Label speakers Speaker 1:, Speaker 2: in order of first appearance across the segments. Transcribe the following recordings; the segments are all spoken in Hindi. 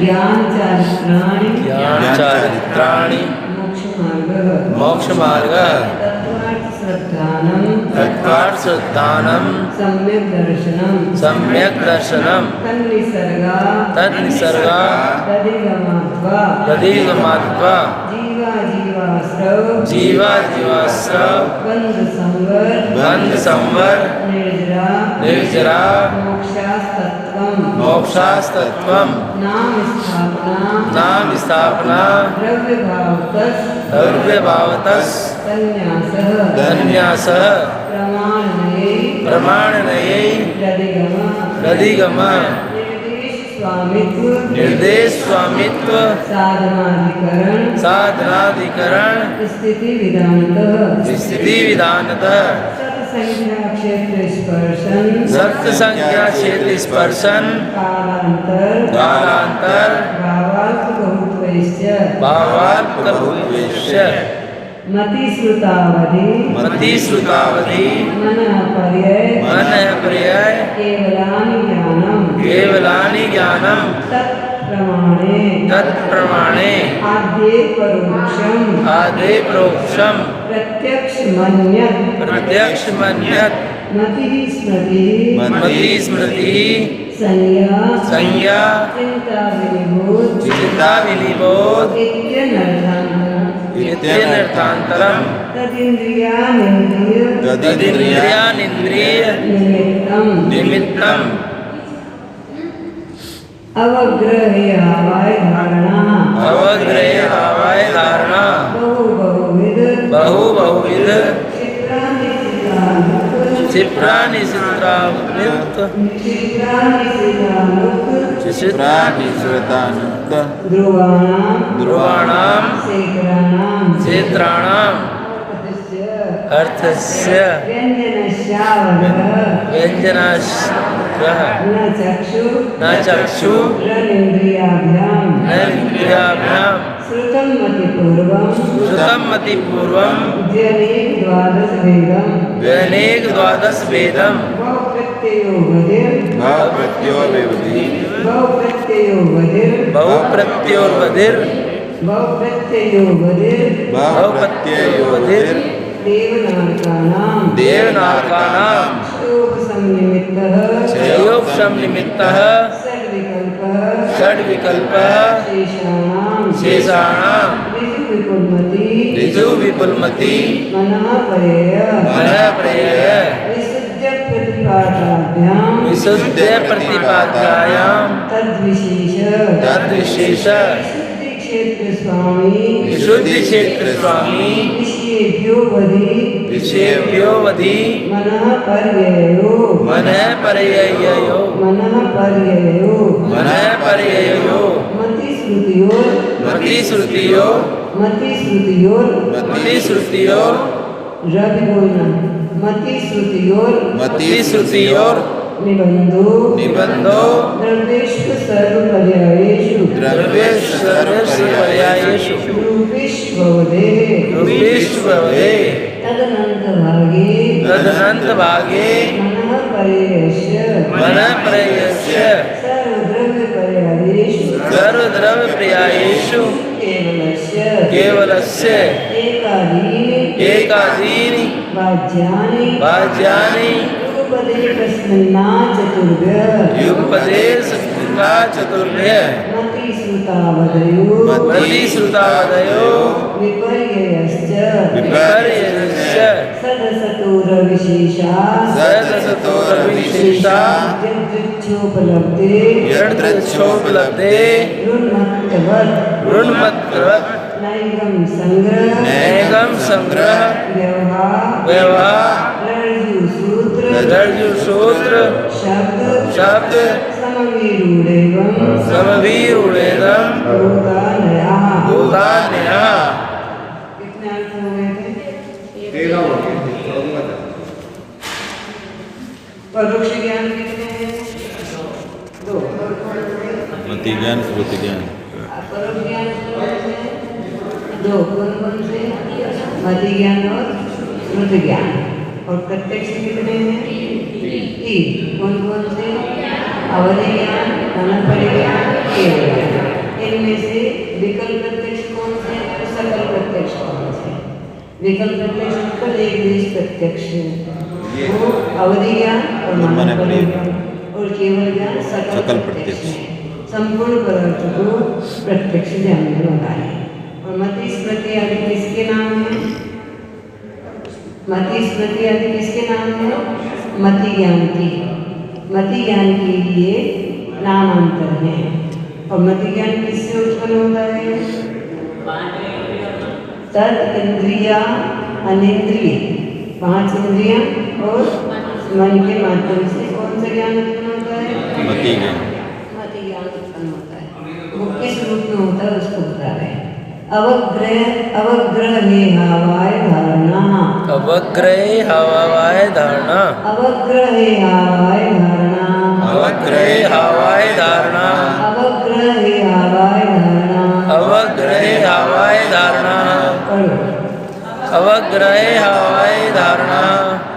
Speaker 1: ज्ञान
Speaker 2: चारित्राणि मोक्ष मार्ग तत्त्वार्थ श्रद्धानम सम्यक दर्शनम तन्निसर्गा तदिगमात्वा जीवाश्रव बंध संवर निर्जरा मोक्षास्तत्वम नाम स्थापना द्रव्यभावतस् धन्यासः प्रमाणनये तदिगम निर्देश स्वामित्व साधनाधिकरण स्थिति विधानतः सप्त संख्या क्षेत्र स्पर्शन कालांतर भावार्थ बहुत्वैश्य मति श्रुतावधि मन पर्याय केवलानि ज्ञानम तत्प्रमाणे आद्ये परोक्षम प्रत्यक्ष मन्यत मति स्मृति संज्ञा चिंता विनिबोध इत्यनर्थान्तरम् तदिन्द्रियानिन्द्रिय निमित्तम् अवग्रहे भावाय धारणा बहुविध क्षिप्राणि चित्रानुक्त ध्रुवाणां क्षेत्राणाम् अर्थस्य व्यञ्जनाश्रः न चक्षु न इन्द्रियाभ्यां श्रुतं मति पूर्वं द्व्यनेक द्वादश भेदं बहुप्रत्ययोर्वधिर् देवनारकानां संनिमित्तः षड्विकल्पः शेषाणां ऋजु विपुलमति मनः पर्यय विशुद्ध प्रतिपाद्यायां तद्विशेष विशुद्धि क्षेत्र स्वामी विषयेभ्यो वधि मनः पर्ययो मति श्रुतियोर निबंधो द्रव्येषु सर्वपर्यायेषु रूपेष्वभवे तदनन्तभागे मनः पर्ययस्य सर्वद्रव्यपर्यायेषु केवलस्य एकादीनि वाच्यानि युगपदे चतुर्भ्य मति श्रुतावदयो विपर्ययश्च सदसतोरविशेषा यदृच्छोपलब्धे ऋन्मत्वत् नैगम संग्रह व्यवहार दर्जु सूत्र शब्द समवीरूढ़ेदम भूतान्यः।
Speaker 1: परोक्ष ज्ञान कितने हैं? दो।
Speaker 2: मति ज्ञान श्रुति ज्ञान।
Speaker 1: परोक्ष ज्ञान दो कौन से? मति ज्ञान और श्रुति ज्ञान। और प्रत्यक्ष कितने हैं? तीन। कौन से? अवधि ज्ञान, मनः परिज्ञान, केवल ज्ञान। इनमें से विकल्प प्रत्यक्ष कौन से और सकल प्रत्यक्ष कौन से? विकल्प प्रत्यक्ष मतलब एक देश प्रत्यक्ष, वो अवधि ज्ञान और मानव ज्ञान, और केवल ज्ञान सकल प्रत्यक्ष है। संपूर्ण पदार्थ को प्रत्यक्ष जानने वाला है। और मति स्मृति आदि किसके नाम है? मति स्मृति आदि किसके नाम है? मति ज्ञान की। मति ज्ञान के लिए नामांतर है। और मति ज्ञान किससे उत्पन्न होता है? तद इंद्रिया अनिंद्रिय, 5 इंद्रियां और मन के माध्यम से कौन सा ज्ञान उत्पन्न होता है?
Speaker 2: मति ज्ञान।
Speaker 1: मति ज्ञान उत्पन्न होता है। वो किस रूप में होता है उसको बता रहे हैं। अवग्रहे हवाय धारणा,
Speaker 2: अवग्रहे हवाय धारणा,
Speaker 1: अवग्रहे हवाय धारणा,
Speaker 2: अवग्रहे हवाय धारणा,
Speaker 1: अवग्रहे हवाय धारणा,
Speaker 2: अवग्रहे हवाय धारणा, अवग्रहे हवाय धारणा,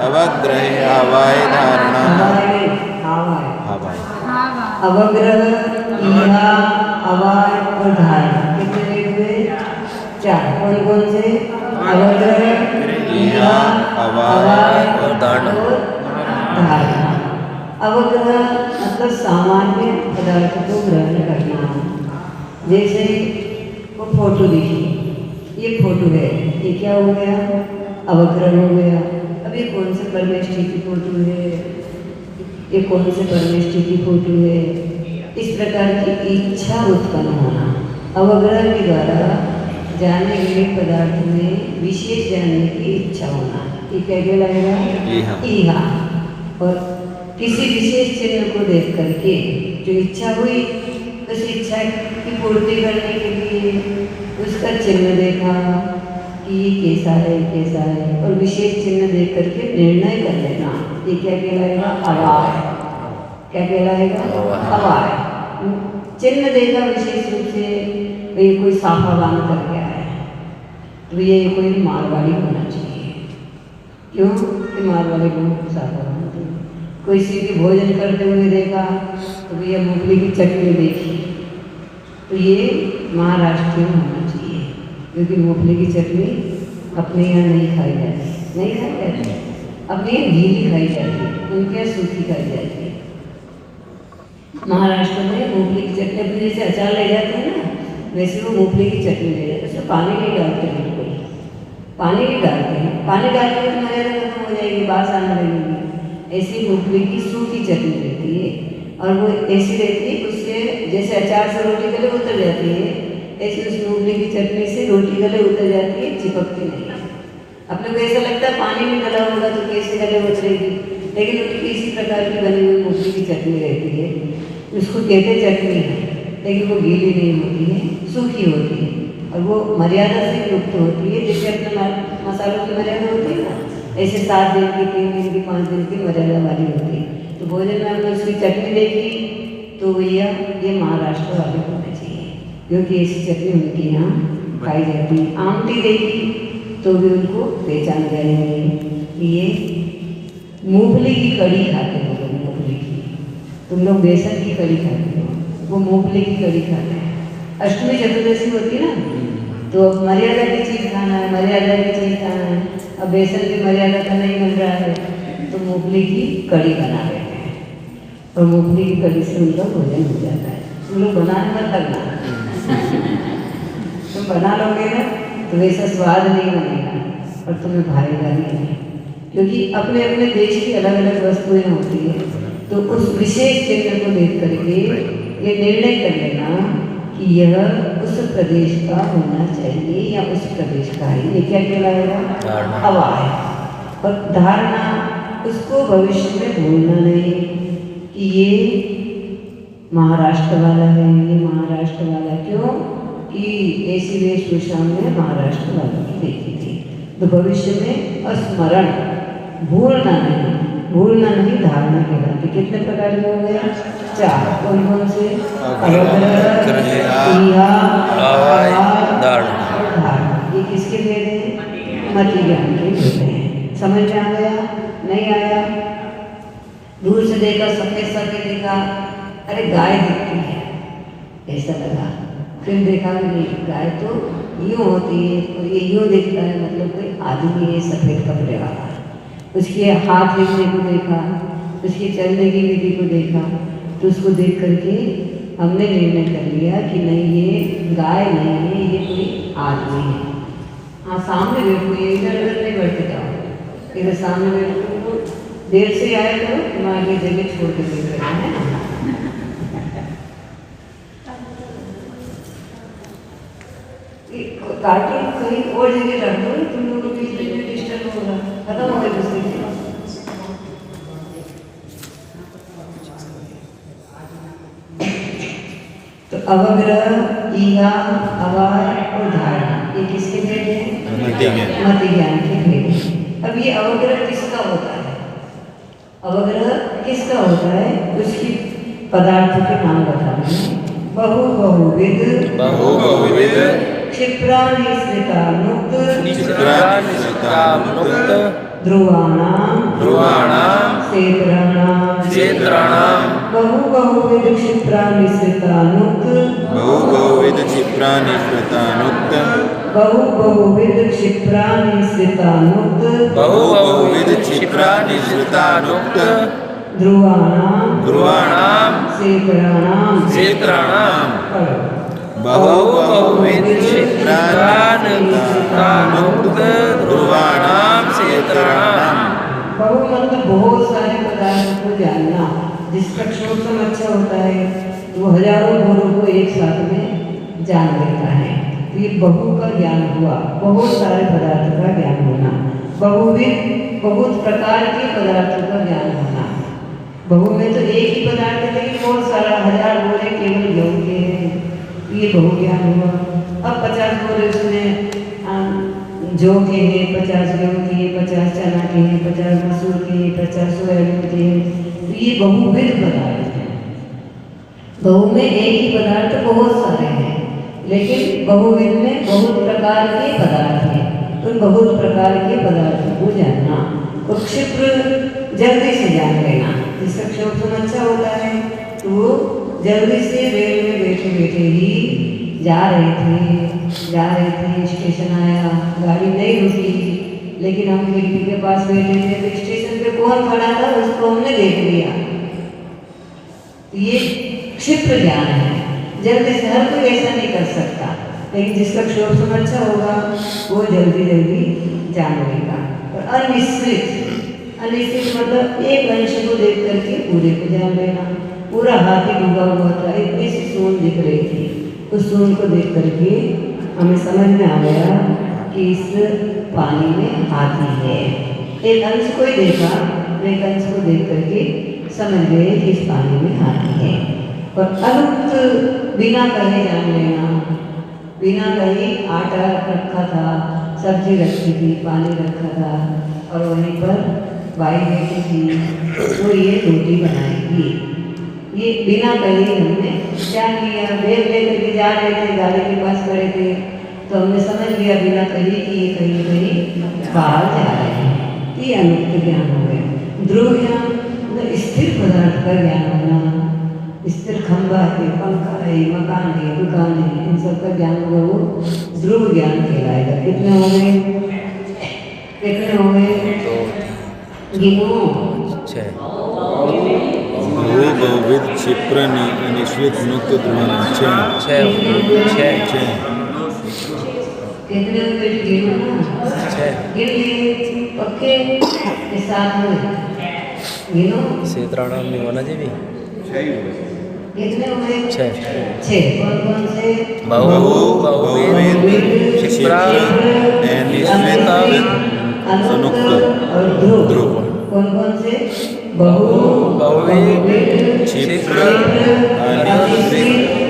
Speaker 2: अवग्रहे हवाय धारणा,
Speaker 1: अवग्रह, इहा, अवाय और धारणा, कितने हुए? 4। कौन कौन से? अवग्रह, इहा, अवाय और धारणा। अवग्रह मतलब सामान्य पदार्थ को ग्रहण करना। जैसे वो फोटो देखी, ये फोटो है, ये क्या हो गया? अवग्रह हो गया। अब ये कौन से परमेष्ठी की फोटो है? ये कौन से परमेष्ठी की फोटो है? इस प्रकार की इच्छा उत्पन्न होना। अवग्रह के द्वारा जानने गए पदार्थ में विशेष जानने की इच्छा होना, ये क्या कहलाएगा? इहा। और किसी विशेष चिन्ह को देख करके जो इच्छा हुई, उस इच्छा की पूर्ति करने के लिए उसका चिन्ह देखा कि ये कैसा है, कैसा है, और विशेष चिन्ह देख करके निर्णय कर लेना, ये क्या कहलाएगा? अवाय। क्या कहलाएगा? अवाय। चिन्ह देखा विशेष रूप से, ये कोई साफा बांध कर गया है तो ये कोई मारवाड़ी होना चाहिए। क्यों कि मारवाड़ी को साफा बांधते हैं। कोई किसी के भोजन करते हुए देखा तो भैया मूंगफली की चटनी देखी, तो ये महाराष्ट्र में होना चाहिए, क्योंकि मूंगफली की चटनी अपने यहाँ नहीं खाई जाती, नहीं खाई जाती, अपने यहाँ गीली खाई जाती है, उनके यहाँ सूखी खाई जाती है। महाराष्ट्र में मूंगफली की चटनी अपने जैसे अचार ले जाते हैं ना, वैसे वो मूंगफली की चटनी ले जाते हैं। उसमें पानी नहीं डालते, बिल्कुल पानी नहीं डालते हैं। पानी डालते तो मर्यादा खत्म हो जाएगी, बास आने लगेगी। ऐसी मूंगफली की सूखी चटनी रहती है, और वो ऐसी रहती है, उससे जैसे अचार से रोटी गले उतर जाती है, ऐसे उस मूंगफली की चटनी से रोटी गले उतर जाती है, चिपकती नहीं है। अपने को ऐसा लगता है पानी में गला होगा तो कैसे गले उतरेगी, लेकिन उनकी इसी प्रकार की बनी हुई मूंगफली की चटनी रहती है। उसको कहते चटनी है, लेकिन वो गीली नहीं होती है, सूखी होती है, और वो मर्यादा से युक्त होती है। जैसे अपने मसालों की मर्यादा होती है ना, ऐसे 7 दिन की, 3 दिन की, 5 दिन की मर्यादा वाली होती है। तो भोजन में हमने उसकी चटनी देखी तो भैया ये महाराष्ट्र वाले होने चाहिए, क्योंकि ऐसी चटनी उनके यहाँ खाई जाती है। आमटी देखी तो भी उनको पहचान जाएंगे, ये मूंगफली की कड़ी खाते हो लोग, मूंगफली की, तुम लोग बेसन की कड़ी खाते हो, वो मूंगफली की कड़ी खाते हैं। अष्टमी चतुर्दशी होती है ना, तो अब मर्यादा की चीज़ खाना है, मर्यादा की चीज़ खाना है, अब बेसन की मर्यादा का नहीं मिल रहा है तो मूंगफली की कड़ी बना लेते हैं, और मूंगफली की कड़ी से उनका भोजन हो जाता है। तुम लोग बनाने मत लगना तुम बना लोगे ना तो वैसा स्वाद नहीं बनेगा और तुम्हें भाएगा नहीं, क्योंकि अपने अपने देश की अलग अलग वस्तुएं होती है। तो उस विशेष चिन्ह को देख करके ये निर्णय कर लेना कि यह उस प्रदेश का होना चाहिए या उस प्रदेश का है, ये क्या कहलाएगा? अवाय। और धारणा, उसको भविष्य में भूलना नहीं कि ये महाराष्ट्र वाला है, ये महाराष्ट्र वाला। क्यों कि ऐसी वेशभूषा में महाराष्ट्र वालों की देखी थी, तो भविष्य में स्मरण, भूलना नहीं, भूलना नहीं, धारणा कहलाती। कितने प्रकार के हो गया? 4। कौन कौन से? धारणा। ये किसके भेद हैं? मति ज्ञान के भेद हैं। समझ में आ गया? नहीं आया? दूर से देखा, सफेद सफेद देखा, अरे गाय दिखती है ऐसा लगा, फिर देखा कि नहीं, गाय तो यूँ होती है, तो ये यूँ दिखता है, मतलब कोई आदमी है सफ़ेद कपड़े वाला। उसके हाथ हिलने को देखा, उसके चलने की विधि को देखा, तो उसको देख करके हमने निर्णय कर लिया कि नहीं, ये गाय नहीं है, ये कोई आदमी है। हाँ, सामने बैठो, ये इधर उधर नहीं बैठते जाओ, इधर सामने बैठो, तो देर से आए तो तुम्हारी जगह छोड़ के देख रहे हैं ना। कार्टून कहीं और जगह रख दो, तुम लोगों को बीच में डिस्टर्ब होगा, खत्म हो गए दूसरे दिन। तो अवग्रह, ईहा, अवार और धारणा, ये किसके भेद हैं? मति ज्ञान के भेद हैं। अब ये अवग्रह किसका होता है? अवग्रह किसका होता है? उसकी पदार्थों के नाम बताने। बहुविध क्षिप्रानिश्रिता मुक्त ध्रुवाणाम क्षेत्राणाम बहुविध क्षिप्रानिश्रिता मुक्त बहुविध क्षिप्रानिश्रिता मुक्त ध्रुवाणाम क्षेत्राणाम
Speaker 2: बहुविध क्षिप्रानिश्रितानुक्त ध्रुवाणाम क्षेत्राणाम।
Speaker 1: बहु मतलब बहुत सारे पदार्थों को जानना। जिसका क्षोभम अच्छा होता है वो हजारों घोरों को एक साथ में जान लेता है। तो ये बहु का ज्ञान हुआ, बहुत सारे पदार्थों का ज्ञान होना। बहुविध बहुत प्रकार के पदार्थों का ज्ञान होना। बहु में तो एक ही पदार्थ है, लेकिन बहुत सारा हजार घोरे केवल गेहूं के हैं, ये बहु ज्ञान हुआ। अब 50 घोरे उसमें जौ के हैं, 50 गेहूं के, 50 चना के हैं, 50 मसूर के, 50 सोयाबीन के, तो ये बहुविध पदार्थ है। बहु में एक ही पदार्थ बहुत सारे हैं, लेकिन बहुविध में बहुत प्रकार के पदार्थ हैं। तो बहुत प्रकार के पदार्थों को जानना और क्षिप्र जल्दी से जान लेना। जिसका क्षोभम अच्छा होता है तो वो जल्दी से रेल में बैठे बैठे ही जा रहे थे, स्टेशन आया, गाड़ी नहीं रुकी, लेकिन हम खिड़की के पास बैठे थे, तो स्टेशन पे कौन खड़ा था उसको हमने देख लिया। ये क्षिप्र ज्ञान है, जल्दी से हर कोई ऐसा नहीं कर सकता, लेकिन जिसका क्षोभम अच्छा होगा वो जल्दी जान लेगा। और अनिश्चित मतलब एक अंश को देख करके पूरे को जान लेना। पूरा हाथी डूबा हुआ था, इतनी सी सूंड दिख रही थी, उस सूंड को देख करके हमें समझ में आ गया कि इस पानी में हाथी है। एक अंश को ही देखा, एक अंश को देख करके समझ गए कि इस पानी में हाथी है। और अनुक्त बिना कहे जान लेना। बिना कहे आटा रखा था, सब्जी रखी थी, पानी रखा था, और वहीं पर बाई बैठी थी तो ये रोटी बनाएगी। ये बिना कहे हमने जान लिया। बैग लेकर के जा रहे थे, गाड़ी के पास खड़े थे, तो हमने समझ लिया बिना कहे कि ये कहीं बाहर जा रहे हैं। ये अनुक्त ज्ञान हो गया। ध्रुव ज्ञान मतलब स्थिर पदार्थ का ज्ञान होना। स्थिर खंबा है, पंखा है, मकान है, दुकान है, इन सब का ज्ञान होगा, वो ध्रुव ज्ञान कहलाएगा। कितने हो गए? गिनो।
Speaker 3: बहुविध क्षिप्र निश्चित मुक्त ध्रुवाणाम।
Speaker 1: कितने हो गए? गिनो ना, गिन लिए पक्के के साथ में गिनो।
Speaker 2: क्षेत्राणाम नहीं होना चाहिए।
Speaker 1: कितने हो गए? 6। कौन से?
Speaker 2: बहुविध
Speaker 1: अनुक्त और ध्रुव। कौन से? बहुविध
Speaker 2: क्षिप्र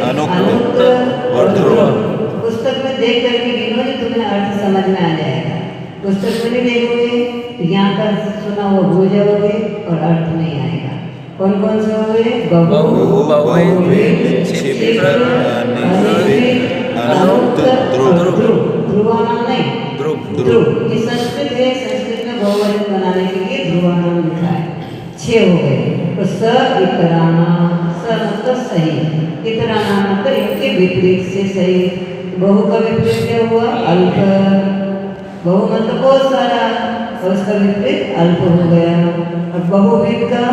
Speaker 3: अनुक्त और ध्रुव।
Speaker 1: पुस्तक में देख करके गिनोगे, तुम्हें अर्थ समझ में आ जाएगा। पुस्तक में नहीं देखोगे, यहाँ का सुना हुआ भूल जाओगे और अर्थ नहीं आएगा। कौन से हो गए?
Speaker 2: बहुविध क्षिप्र
Speaker 3: अनुक्त ध्रुव।
Speaker 1: ध्रुवाणाम नहीं, ध्रुव। ये संस्कृत है, संस्कृत में बहुवचन बनाने के लिए ध्रुवाणाम लिखा है। 6 हो गए। तो स इतराणाम, स मतलब सही। इतना नाम मतलब इनके विपरीत से सही। बहु का विपरीत क्या हुआ? अल्प। बहु मतलब बहुत सारा, और उसका विपरीत अल्प हो गया। और बहुविध का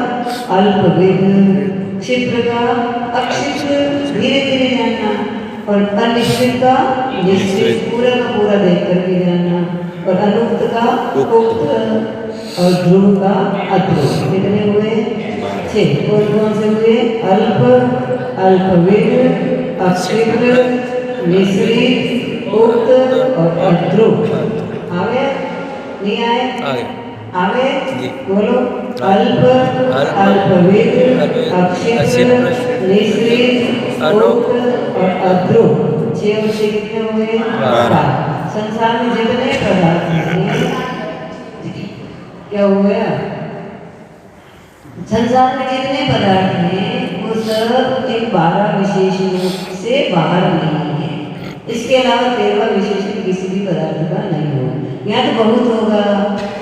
Speaker 1: अल्पविध, क्षिप्र का अक्षिप्र, धीरे धीरे जानना। और अनिश्चित का निश्चित, पूरा का पूरा देख करके जानना। और अनुक्त का उक्त, और ध्रुव का अध्रुव। कितने हुए? 6। कौन कौन से हुए? अल्प, अल्पविद, अक्षिप्र, मिश्रित, उक्त और अध्रुव। आगे नहीं आए? आगे
Speaker 2: जी।
Speaker 1: बोलो। अल्प, अल्पविद, अक्षिप्र, मिश्रित, उक्त और अध्रुव। 6 और 6 कितने हुए? 12। संसार में जितने पदार्थ हैं, क्या हो गया? संसार में जितने पदार्थ हैं वो सब इन 12 विशेषणों से बाहर नहीं है। इसके अलावा 13वां विशेषण किसी भी पदार्थ का नहीं होगा। या तो बहुत होगा,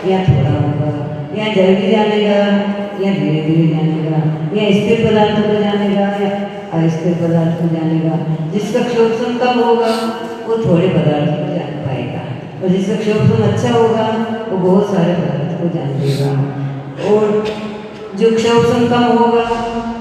Speaker 1: या थोड़ा होगा, या जल्दी जानेगा, या धीरे धीरे जानेगा, या स्थिर पदार्थों को जानेगा, या अस्थिर पदार्थ को जानेगा। जिसका क्षोभसम कम होगा वो थोड़े पदार्थ को जान पाएगा, और जिसका क्षोभसम अच्छा होगा वो बहुत सारे पदार्थ को जान लेगा। और जो क्षोभसम कम होगा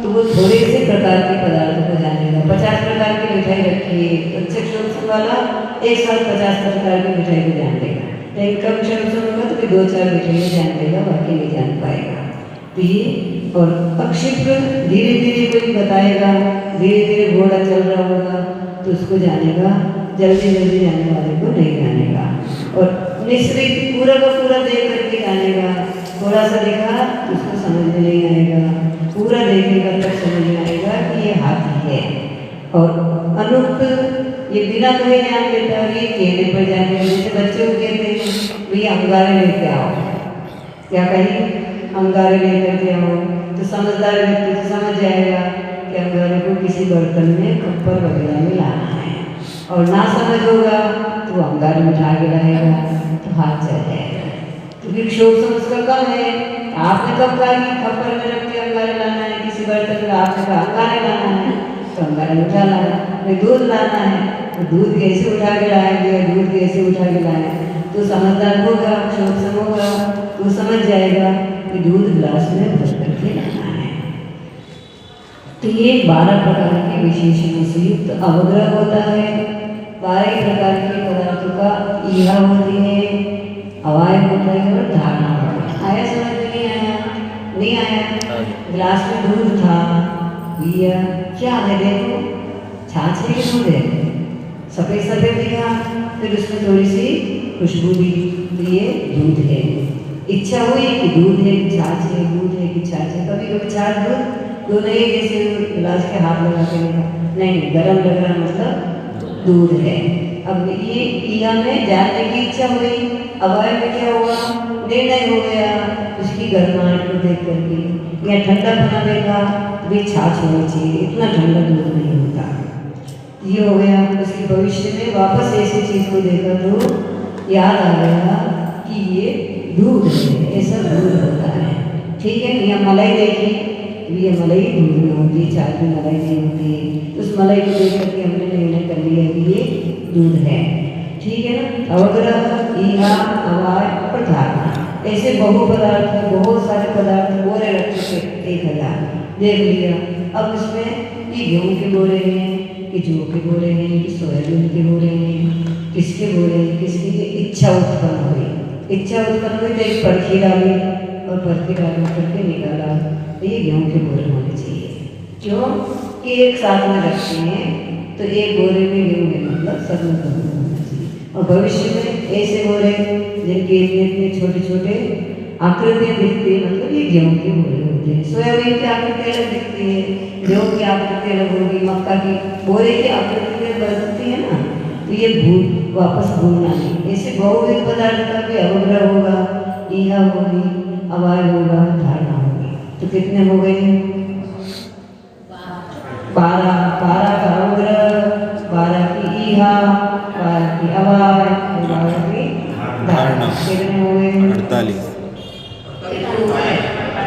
Speaker 1: तो वो थोड़े से प्रकार के पदार्थों को जानेगा। 50 प्रकार की मिठाई रखिए, अच्छे क्षोभसम वाला एक साथ 50 प्रकार की मिठाई को जान लेगा। लेकिन कम क्षोभसम होगा तो 2-4 मिठाइयाँ जान लेगा, बाकी नहीं जान पाएगा। तो ये और अक्षिप्र धीरे धीरे कोई बताएगा, धीरे धीरे घोड़ा चल रहा होगा तो उसको जानेगा, जल्दी जल्दी जाने वाले को नहीं जानेगा। और मिश्रित पूरा का पूरा देख करके जानेगा। थोड़ा सा देखा तो उसको समझ में नहीं आएगा, पूरा देखेगा तब समझ में आएगा कि ये हाथी है। और अनुक्त ये बिना कहे जान लेता है, ये कहने पर जानेगा। जैसे बच्चे को कहते हैं भैया अंगारे लेके आओ, क्या कहीं अंगारे लेकर के आओ, तो समझदार व्यक्ति तो समझ जाएगा कि अंगारे को किसी बर्तन में खप्पर वगैरह में लाना है। और ना समझ होगा तो अंगारे में उठा के लाएगा तो हाथ चल जाएगा, क्योंकि क्षोभसम उसका कम है। आपने कब कहा कि खप्पर में रख के अंगारे लाना है किसी बर्तन में? आपने कहा अंगारे लाना है तो अंगारे में उठा लाना है। दूध लाना है तो दूध कैसे उठा के लाएंगे, दूध कैसे उठा के लाएंगे? तो समझदार होगा, क्षोभसम होगा तो समझ जाएगा कि दूध गिलास में भर करके लाना है। तो ये 12 प्रकार के विशेषणों से युक्त अवग्रह होता है। 12 प्रकार के पदार्थों का ईहा होती है, अवाय होता है और धारणा होता है। आया समझ में? नहीं आया? नहीं आया? गिलास में दूध था, भैया क्या है? देखो छाछ है कि दूध है? सफेद सफेद दिखा, फिर उसमें थोड़ी सी खुशबू दी तो ये दूध है। इच्छा हुई कि दूध है कि छाछ है, दूध है कि छाछ है। कभी कभी छाछ दूध दोनों एक जैसे गिलास के हाथ लगा के देखा, नहीं गर्म लग रहा मतलब दूध है। अब ये ईहा में जानने की इच्छा हुई, अवाय में क्या हुआ? निर्णय हो गया उसकी गर्माहट को देख करके। या ठंडा बना देखा भी छाछ होनी चाहिए, इतना ठंडा दूध नहीं होता। ये हो गया। उसके भविष्य में वापस ऐसी चीज को देखा तो याद आ गया कि ये दूध है, ऐसा दूध होता है। ठीक है। या मलाई देखी, ये मलाई दूध में होती है, चाय में मलाई नहीं होती। उस मलाई को देख करके हमने निर्णय कर लिया कि ये दूध है। ठीक है ना। अवग्रह, ईहा, अवाय और धारणा, ऐसे बहु पदार्थ, बहुत सारे पदार्थ बोरे रख चुके 1000 देख लिया। अब इसमें ये गेहूँ के बोरे हैं, कि जौ के बोरे हैं, कि सोयाबीन के बोरे हैं, किसके बोरे हैं, किसकी इच्छा उत्पन्न हुई। इच्छा उत्पन्न हुई तो एक परखी डाली, और परखी डाल करके निकाला तो ये गेहूँ के बोरे होने चाहिए। क्यों कि एक साथ में रखते हैं तो एक बोरे में गेहूँ है, मतलब सब में गेहूँ होना चाहिए। और भविष्य में ऐसे बोरे जिनके इतने छोटे छोटे आकृतियाँ दिखती है, मतलब ये गेहूँ के बोरे होते हैं। सोयाबीन की आकृति अलग दिखती है, गेहूँ की आकृति अलग होगी, मक्का की बोरे की आकृति बदलती है ना, तो ये वापस भूलना नहीं। ऐसे बहुविध पदार्थ का भी अवग्रह होगा, ईहा होगी, अवाय होगा, धारणा होगी। तो कितने हो गए? 12 का अवग्रह, 12 की ईहा, 12 की अवाय, 12 की धारणा। कितने हो गए?
Speaker 3: 48।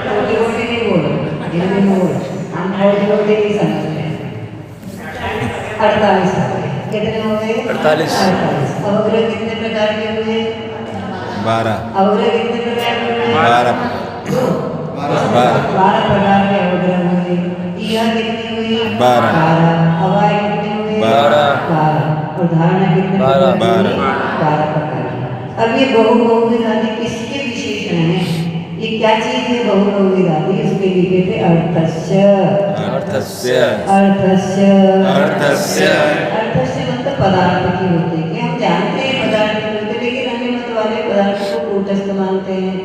Speaker 1: छोटी-छोटी नहीं बोलो, हम छोटी-छोटी नहीं समझते हैं। 48 हो गए। कितने हो गए?
Speaker 2: 48।
Speaker 1: 48। अवग्रह कितने प्रकार के हुए?
Speaker 3: 12
Speaker 1: अवग्रह कितने प्रकार के हुए?
Speaker 3: 12
Speaker 1: 12 प्रकार के अवग्रह हुए। क्रिया कितनी हुई?
Speaker 3: 12
Speaker 1: अवाय कितने हुए?
Speaker 2: 12
Speaker 1: और धारणा कितने?
Speaker 2: 12
Speaker 1: 12 प्रकार की। अब ये बहुविध आदि किसके विशेषण हैं? ये क्या चीज है बहुविध आदि? उसके लिखे थे अर्थस्य।
Speaker 2: अर्थस्य
Speaker 3: अर्थस्य
Speaker 1: अर्थस्य मतलब पदार्थ की होते हैं। हम जानते हैं पदार्थ की होते, लेकिन अन्य मत वाले पदार्थ को कूटस्थ मानते हैं,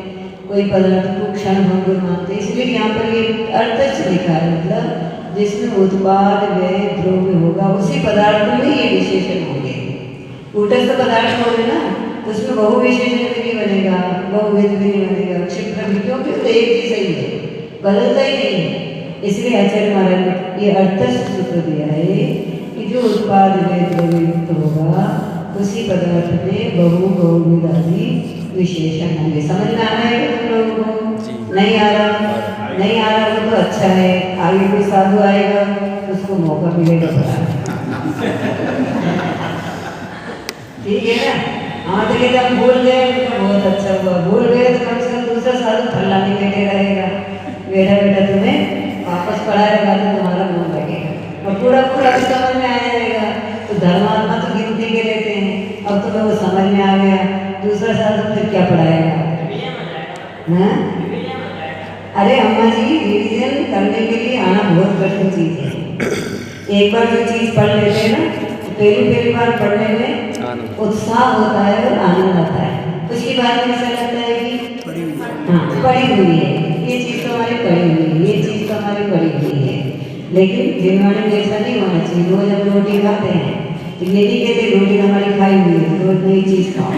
Speaker 1: कोई पदार्थ को क्षण भंगुर मानते हैं। इसलिए यहाँ पर ये अर्थस्य लिखा है, मतलब जिसमें उत्पाद व्यय द्रव्य होगा उसी पदार्थ में ये विशेषण होंगे। कूटस्थ पदार्थ होंगे ना, तो उसमें बहु विशेषण भी नहीं बनेगा, बहुविध भी नहीं बनेगा, क्षिप्र भी, क्योंकि तो एक चीज ही है, बदलता ही नहीं है। इसलिए आचार्य महाराज ने ये अर्थस्य सूत्र दिया है कि जो उत्पाद व्यय द्रव्य युक्त होगा उसी पदार्थ में बहुविध आदि विशेषण होंगे। समझ में आना है तुम लोगों को? नहीं आ रहा? नहीं आ रहा हो तो अच्छा है, आगे कोई साधु आएगा तो उसको मौका मिलेगा ठीक है ना? हाँ तो कहते हम भूल गए, बहुत अच्छा हुआ, भूल गए तो कम से कम दूसरा साधु फल्ला नहीं बैठे रहेगा, बैठा बैठा तुम्हें वापस पढ़ाएगा तो तुम्हारा मन लगेगा और पूरा पूरा भी समझ में आ जाएगा। तो धर्मात्मा तो गिनती के रहते हैं, अब तुम्हें वो समझ में आ गया, दूसरा साधु फिर क्या पढ़ाएगा? हाँ? अरे अम्मा जी, रिवीजन करने के लिए आना बहुत कठिन चीज है। एक बार जो चीज पढ़ लेते हैं ना, तो पहली बार पढ़ने में उत्साह होता है और आनंद आता है। उसके बाद में ऐसा लगता है कि हाँ पढ़ी हुई है, ये चीज तो हमारी पढ़ी हुई है, ये चीज तो हमारी पढ़ी हुई है। लेकिन जीवन में ऐसा नहीं होना चाहिए। रोज हम रोटी खाते हैं तो ये नहीं कहते रोटी हमारी खाई हुई है, रोज नई चीज खाओ,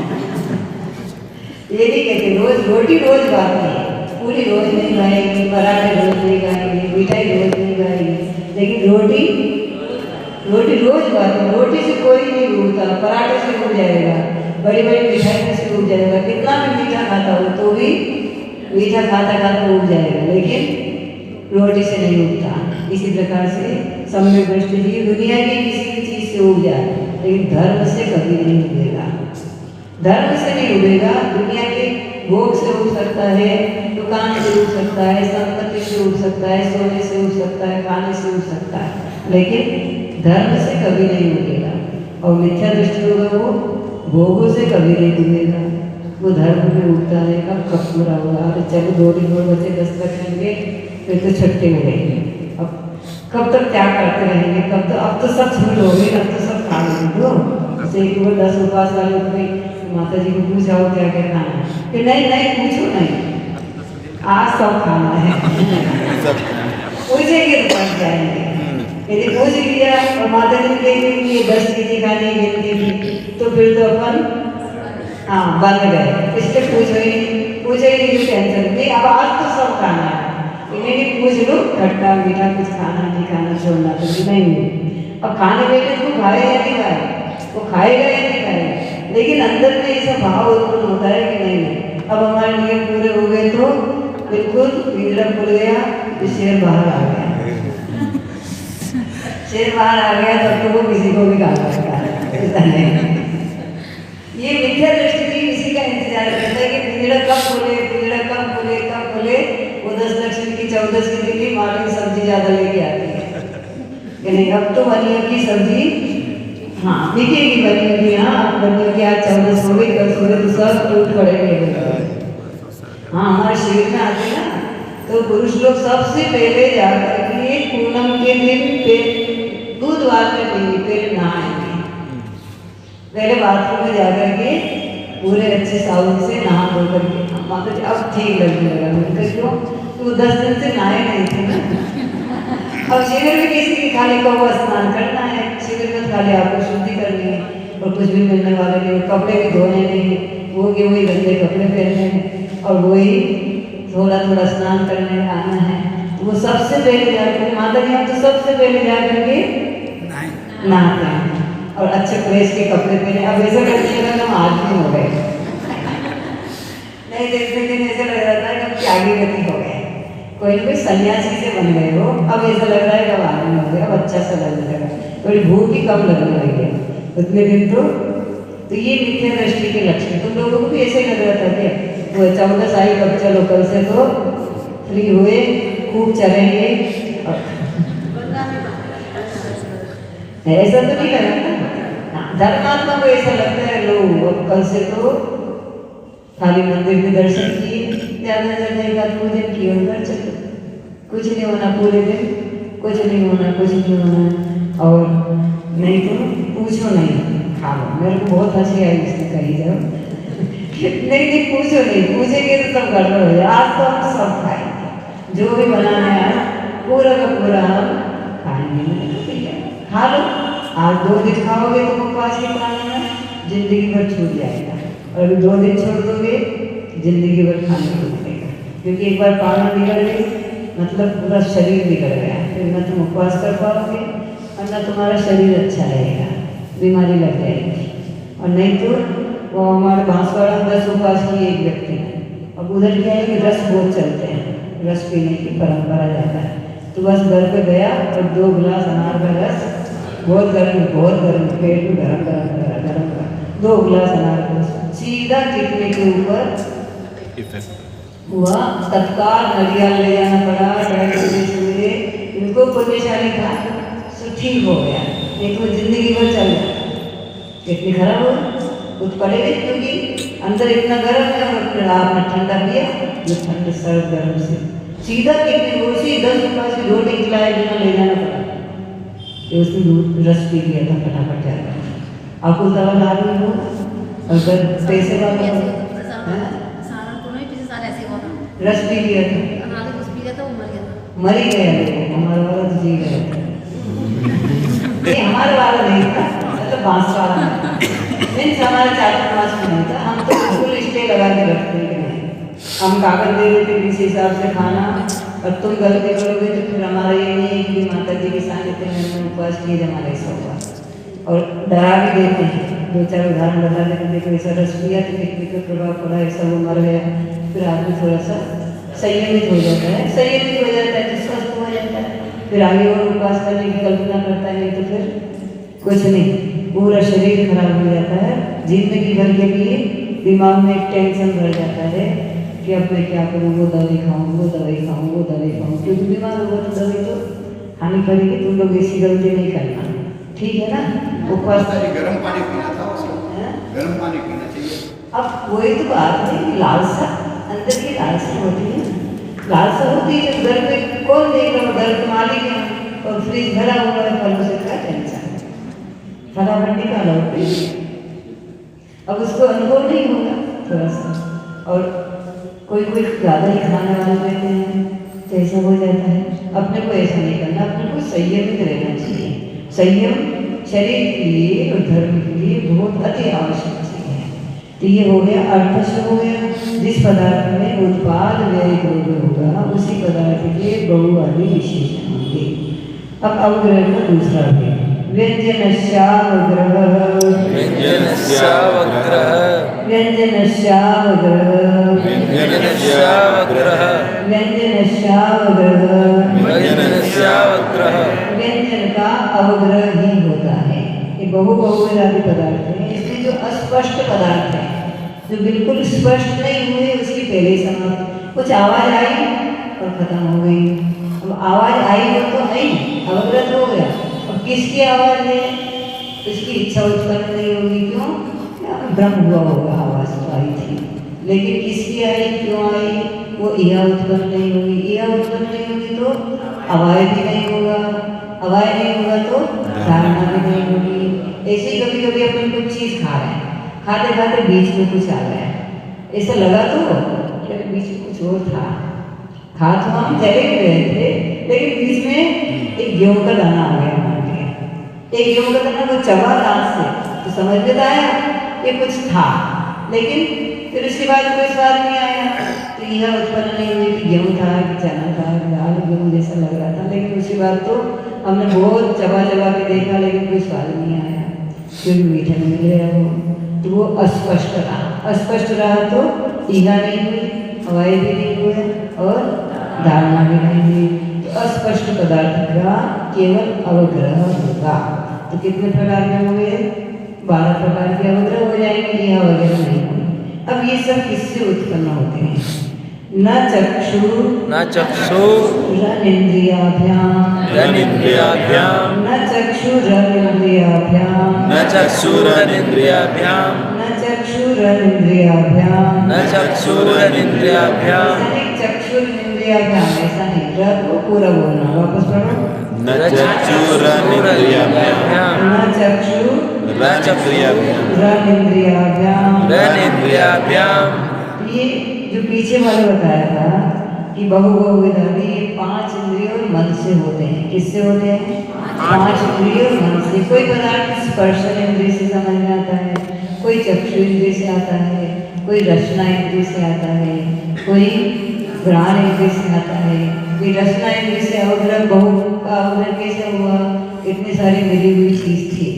Speaker 1: ये नहीं कहते। रोज रोटी रोज खाते हैं, पूरी रोज नहीं खाएगी, पराठे रोज नहीं खाएगी, मिठाई रोज नहीं खाएगी, लेकिन रोटी रोज खाते। रोटी से कोई नहीं उगता, पराठे से उग जाएगा, बड़ी बड़ी मिठाई से उग जाएगा, कितना भी मीठा खाता हो तो भी मीठा खाता खाता उग जाएगा, लेकिन रोटी से नहीं उगता। इसी प्रकार से सम्यक दृष्टि जी दुनिया की किसी भी चीज से उग जाए, लेकिन धर्म से कभी नहीं उगेगा। धर्म से नहीं उगेगा। दुनिया के भोग से उग सकता है, दुकान से उग सकता है, संपत्ति से उग सकता है, सोने से उग सकता है, खाने से उग सकता है, लेकिन धर्म से कभी नहीं उगेगा। और मिथ्या दृष्टि होगा वो भोगों से कभी नहीं उगेगा, वो धर्म में उगता है। कब पूरा होगा? अरे चलो 2 दिन और बचे, 10 रखेंगे, फिर तो छुट्टी मिलेगी। अब कब तक क्या करते रहेंगे? कब तो अब तो सब छूट हो गई, अब तो सब खा लेंगे। तो जैसे कि वो 10 उपवास वाले उठ गई, माता जी को पूछाओ क्या क्या खाना है, कि नहीं नहीं पूछो नहीं, आज सब खाना है पूछेंगे तो पहुँच जाएंगे। यदि पूछ लिया और माता जी कहेंगे ये 10 चीजें खानी है गिनती की, तो फिर तो अपन हाँ बन गए। इसलिए पूछो ही नहीं, टेंशन नहीं। अब आज तो सब खाना है, इन्हें पूछ लो खट्टा मीठा कुछ खाना नहीं खाना, छोड़ना तो नहीं। अब खाने बैठे तो खाए या नहीं खाए, वो खाएगा या नहीं खाएगा, लेकिन अंदर में ऐसा भाव उत्पन्न होता है कि नहीं अब हमारे नियम पूरे हो गए, तो बिल्कुल पिंजरा खुल गया, तो शेर बाहर आ गया। शेर बाहर आ गया तो वो किसी को भी खा सकता है, ऐसा नहीं। ये मिथ्या दृष्टि भी इसी का इंतजार करता है कि पिंजरा कब खोले, पिंजरा कब खोले, कब खोले। वो 10 लक्ष्मी की 14 की दिल्ली माली सब्जी ज्यादा लेके आती है कि नहीं अब तो बनियों की सब्जी हाँ बिकेगी, बनियों की हाँ बनियों की आज 14 हो गई, 10 हो गई, तो सब टूट पड़ेंगे। हाँ हमारे शिविर में आते ना, तो पुरुष लोग सबसे पहले जाकर के पूनम के दिन दूध वाल में पीएंगे, पहले नहाएंगे, पहले बाथरूम में जाकर के पूरे अच्छे साबुन से नहा धो करके। माता जी अब ठीक लगने लगा मुझे, क्यों? तो 10 दिन से नहाए नहीं थे ना। अब शिविर में किसी की खाली को स्नान करना है, शिविर में खाली आपको शुद्धि करनी है, और कुछ भी मिलने वाले नहीं, कपड़े भी धोने नहीं, वो के वही गंदे कपड़े पहनने हैं, और वही थोड़ा थोड़ा स्नान करने आना है। तो वो सबसे पहले जाकर माता जी हम तो सबसे पहले जाकर के नहाते हैं और अच्छे प्रेस के कपड़े पहने। अब ऐसा करते हैं हम आदमी हो गए नहीं, देखते दिन ऐसा लग रहा था कि हम त्यागी गति हो गए। कोई ना कोई सन्यासी से बन गए हो, अब ऐसा लग रहा है कि अब आदमी हो गया, अब अच्छा सा लगने लगा, थोड़ी भूख ही कम लगने लगी है उतने दिन तो ये मिथ्या दृष्टि के लक्षण। तुम लोगों को भी ऐसे ही लग रहा था क्या? वो 14 साल कब चलो कल से तो फ्री हुए, खूब चलेंगे, ऐसा तो नहीं लगा ना। धर्मात्मा को ऐसा लगता है लो अब कल से तो खाली मंदिर के दर्शन किए, ज़्यादा से ज़्यादा एक पूजन किए, उधर चलो, कुछ नहीं होना पूरे दिन, कुछ नहीं होना, कुछ नहीं होना। और नहीं तो पूछो नहीं, खा लो। मेरे को बहुत हंसी आई इसने कही जब नहीं पूछो नहीं, पूछेंगे तो सब गड़बड़ हो जाए। आज तो हम सब खाएंगे, जो भी बनाने आए पूरा का पूरा हम खाएंगे, खा लो। आज 2 दिन खाओगे तो उपवास के पानी में जिंदगी भर छूट जाएगा, और अभी 2 दिन छोड़ दोगे जिंदगी भर खाने को मिलेगा, क्योंकि एक बार पानी बिगड़ गई मतलब पूरा शरीर बिगड़ गया, फिर न तुम उपवास कर पाओगे और न तुम्हारा शरीर अच्छा रहेगा, बीमारी लग जाएगी। और नहीं तो वो हमारे बांसवाड़ा में 10 उपवास किए एक व्यक्ति ने, अब उधर क्या है कि रस बहुत चलते हैं, रस पीने की परंपरा ज़्यादा है, तो बस घर पे गया और 2 गिलास अनार का रस, बहुत गर्म, पेट में गरम 2 गिलास अनार का रस सीधा किडनी के ऊपर हुआ, तत्काल नदियाल ले जाना पड़ा, हुए इनको पुण्यशाली था, सो ठीक हो गया, नहीं तो जिंदगी भर चल गया, किडनी खराब हो कुछ पड़ेगा, क्योंकि अंदर इतना गर्म है और आपने ठंडा पिया, जो ठंड सर्द गर्म से सीधा किडनी, उसी 10 रुपये की रोटी खिलाए बिना ले जाना पड़ा, कि उसने दूध रस पी लिया था फटाफट जाकर। आपको दवा ला रही हो अगर पैसे वाला रस पी लिया था, मर ही गया लोग, हमारा वाला तो जी गया था। नहीं हमारा वाला नहीं था, मतलब बांस वाला मीन्स हमारा 4 मास में नहीं था, हम तो बिल्कुल स्टे लगा के रखते हैं, हम कागज दे देते किस हिसाब से खाना, और तुम गलती करोगे तो फिर हमारा ये नहीं है कि माता जी के सानिध्य में हमने उपवास किए हमारा ऐसा हुआ, और डरा भी देते हैं, 2-4 उदाहरण बता देते, देखो ऐसा रस पिया तो किडनी पे प्रभाव पड़ा, ऐसा वो मर गया, फिर आदमी थोड़ा सा संयमित हो जाता है, तो स्वस्थ हो जाता है, फिर आगे और उपवास करने की कल्पना करता है, नहीं तो फिर कुछ नहीं, पूरा शरीर खराब हो जाता है, जिंदगी भर के लिए दिमाग में एक टेंशन भर जाता है कि अब मैं क्या करूँ, वो दवाई खाऊँ, क्योंकि बीमार होगा तो दवाई तो खानी पड़ेगी। तुम लोग ऐसी गलती नहीं करना, ठीक है ना? उपवास
Speaker 4: गर्म पानी पीना था उसको, गर्म पानी पीना चाहिए।
Speaker 1: अब वही तो बात है, लालसा अंदर की लालसा होती है, लालसा होती है, घर में कौन देख रहा, घर के मालिक है और फ्रिज भरा हुआ है फलों से, क्या टेंशन, फटाफट निकालो, अब उसको अनुभव नहीं होगा थोड़ा सा, और कोई ज़्यादा ही खाने वाले रहते हैं तो ऐसा हो जाता है। अपने को ऐसा नहीं करना, अपने को संयमित रहना चाहिए। संयम शरीर के लिए और धर्म के लिए बहुत अति आवश्यक चीज़ है। तो ये हो गया अर्थ से हो गया, जिस पदार्थ में उत्पाद व्यय द्रव्य होगा उसी पदार्थ के बहु आदि विशेषण होंगे। अब अवग्रह का दूसरा है व्यंजनस्यावग्रह, व्यंजन का अवग्रह ही होता है। ये बहुविधादि पदार्थ है, इसमें जो अस्पष्ट पदार्थ है, जो बिल्कुल स्पष्ट नहीं हुए, उसकी पहले ही समाप्ति, कुछ आवाज आई और खत्म हो गई। अब आवाज आई हो तो नहीं, अवग्रह हो गया। अब किसकी आवाज है, उसकी इच्छा उत्पन्न नहीं होगी, क्यों? ब्रह्म हुआ होगा, आवाज तो आई थी, लेकिन किसकी आई, क्यों आई, वो इहा उत्पन्न नहीं होगी। इहा उत्पन्न नहीं होगी तो अवाय भी नहीं होगा, अवाय नहीं होगा तो धारणा भी नहीं होगी। ऐसे ही कभी कभी अपन कुछ चीज़ खा रहे हैं, खाते खाते बीच में कुछ आ गया, ऐसा लगा तो कि बीच में कुछ और था, खा तो हम चले गए थे, लेकिन बीच में एक गेहूं का दाना आ गया, एक गेहूं का दाना वो चबा दांत से, तो समझ में आया कि कुछ था, लेकिन फिर उसके बाद कोई स्वाद नहीं आया, तो यह उत्पन्न नहीं हुई कि गेहूं था कि चना था कि दाल, गेहूं जैसा लग रहा था, लेकिन उसके बाद तो हमने बहुत चबा के देखा, लेकिन कोई स्वाद नहीं आया, क्योंकि मीठा नहीं मिल गया वो, तो वो अस्पष्ट रहा। अस्पष्ट रहा तो ईहा नहीं हुई, हवाई भी नहीं हुए और धारणा भी रहेंगी। तो अस्पष्ट पदार्थ का केवल अवग्रह होगा। तो कितने प्रकार के होंगे? 12 प्रकार के अवग्रह हो जाएंगे, यह वगैरह नहीं होंगे। अब ये सब किससे उत्पन्न होते हैं? न चक्षु
Speaker 2: न चक्षु
Speaker 1: रनिन्द्रियाभ्याम
Speaker 2: रनिन्द्रियाभ्याम
Speaker 1: न चक्षुरनिन्द्रियाभ्याम
Speaker 2: न चक्षुरनिन्द्रियाभ्याम
Speaker 1: न चक्षुरनिन्द्रियाभ्याम
Speaker 2: न चक्षुरनिन्द्रियाभ्याम
Speaker 1: चक्षुरनिन्द्रियाभ्याम ऐसा नहीं, र को पूरा बोलना। वापस पढ़ो।
Speaker 3: न चक्षुरनिन्द्रियाभ्याम
Speaker 1: न चक्षु
Speaker 3: रनिन्द्रियाभ्याम
Speaker 1: रनिन्द्रियाभ्याम
Speaker 2: रनिन्द्रियाभ्याम।
Speaker 1: ये जो पीछे वाले बताया था कि बहुविधानी, ये 5 इंद्रियों और मन से होते हैं। किससे होते हैं? 5 इंद्रियों और मन से। कोई पदार्थ स्पर्श इंद्रिय से समझ में आता है, कोई चक्षु इंद्रिय से आता है, कोई रचना इंद्रिय से आता है, कोई घ्राण इंद्रिय से आता है, कोई रचना इंद्रिय से अवग्रह। बहु का अवग्रह कैसे हुआ? इतनी सारी मिली हुई चीज थी,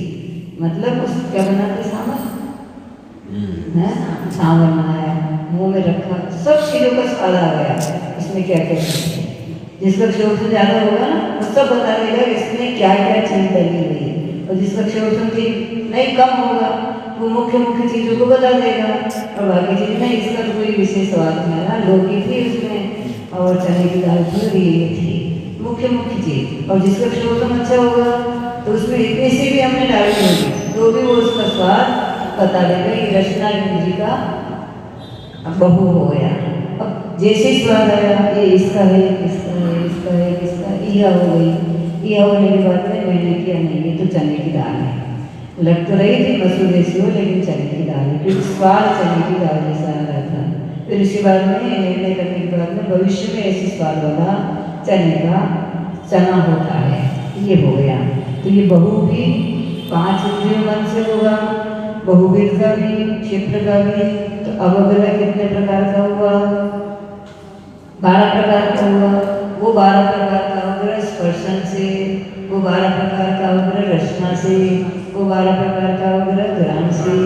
Speaker 1: मतलब उस क्या बनाते? सामान है, सावन बनाया, मुंह में रखा, सब चीजों का स्वाद आ गया। इसमें क्या क्या है? जिसका क्षोभन ज्यादा होगा ना, वो सब बता देगा इसमें क्या क्या चीज लगी हुई है। और जिसका क्षोभन नहीं कम होगा, वो मुख्य मुख्य चीजों को बता देगा, और बाकी चीज नहीं, इसका तो कोई विशेष स्वाद नहीं आया। लौकी थी उसमें और चने की दाल थी और ये थी मुख्य मुख्य चीज। और जिसका क्षोभन अच्छा होगा तो उसमें इतनी सी भी हमने डाली होगी तो भी वो उसका स्वाद बता देगा। ये रचना इंद्री का बहु हो गया। अब जैसे स्वाद आया, ये इसका है, इसका है, इसका है, इसका यह हो गई। यह होने के बाद में मैंने किया नहीं, ये तो चने की दाल है। लग तो रही थी मसूर जैसी हो, लेकिन चने की दाल है, क्योंकि स्वाद चने की दाल जैसा आ रहा था। फिर उसके बाद में निर्णय करने के बाद में भविष्य में ऐसी स्वाद वाला चने का चना होता है। ये हो गया। तो ये बहु भी 5 इंद्रियों मन से होगा, बहुवीर का भी, क्षिप्र का भी। तो अवग्रह कितने प्रकार का हुआ? 12 प्रकार का हुआ। वो 12 प्रकार का अवग्रह स्पर्शन से, वो 12 प्रकार का अवग्रह रचना से, वो 12 प्रकार का अवग्रह घ्राण से,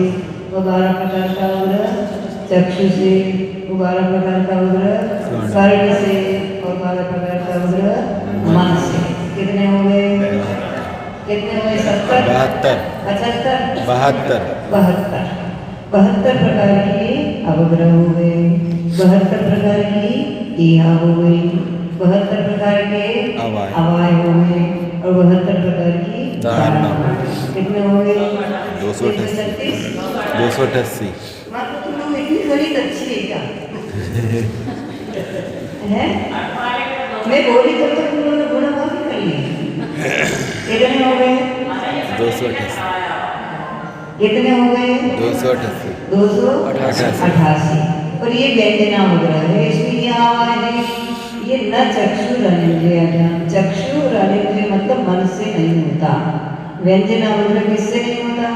Speaker 1: वो 12 प्रकार का अवग्रह चक्षु से, वो 12 प्रकार का अवग्रह कर्ण से, और 12 प्रकार का अवग्रह मन से। कितने हो गए? कितने हुए? 70 75 72 प्रकार की अवग्रह हो गए। 72 प्रकार की इहा हो गई, 72 प्रकार के अवाय हो गए, और 72 प्रकार की धारणा। कितने हो गए? 238।
Speaker 3: 288।
Speaker 1: मतलब तुम लोग इतनी गणित अच्छी है क्या? है? मैं बोली तो तुम लोगों ने गुणा भाग कर लिया। कितने हो गए?
Speaker 3: 288।
Speaker 1: कितने हो गए?
Speaker 3: 288।
Speaker 1: 288। और ये व्यंजनावग्रह है। इसमें ये आवाज है, ये न चक्षु रनिन्द्रियाभ्याम। चक्षु रनिन्द्रिय मतलब मन से नहीं होता। व्यंजनावग्रह किससे नहीं होता?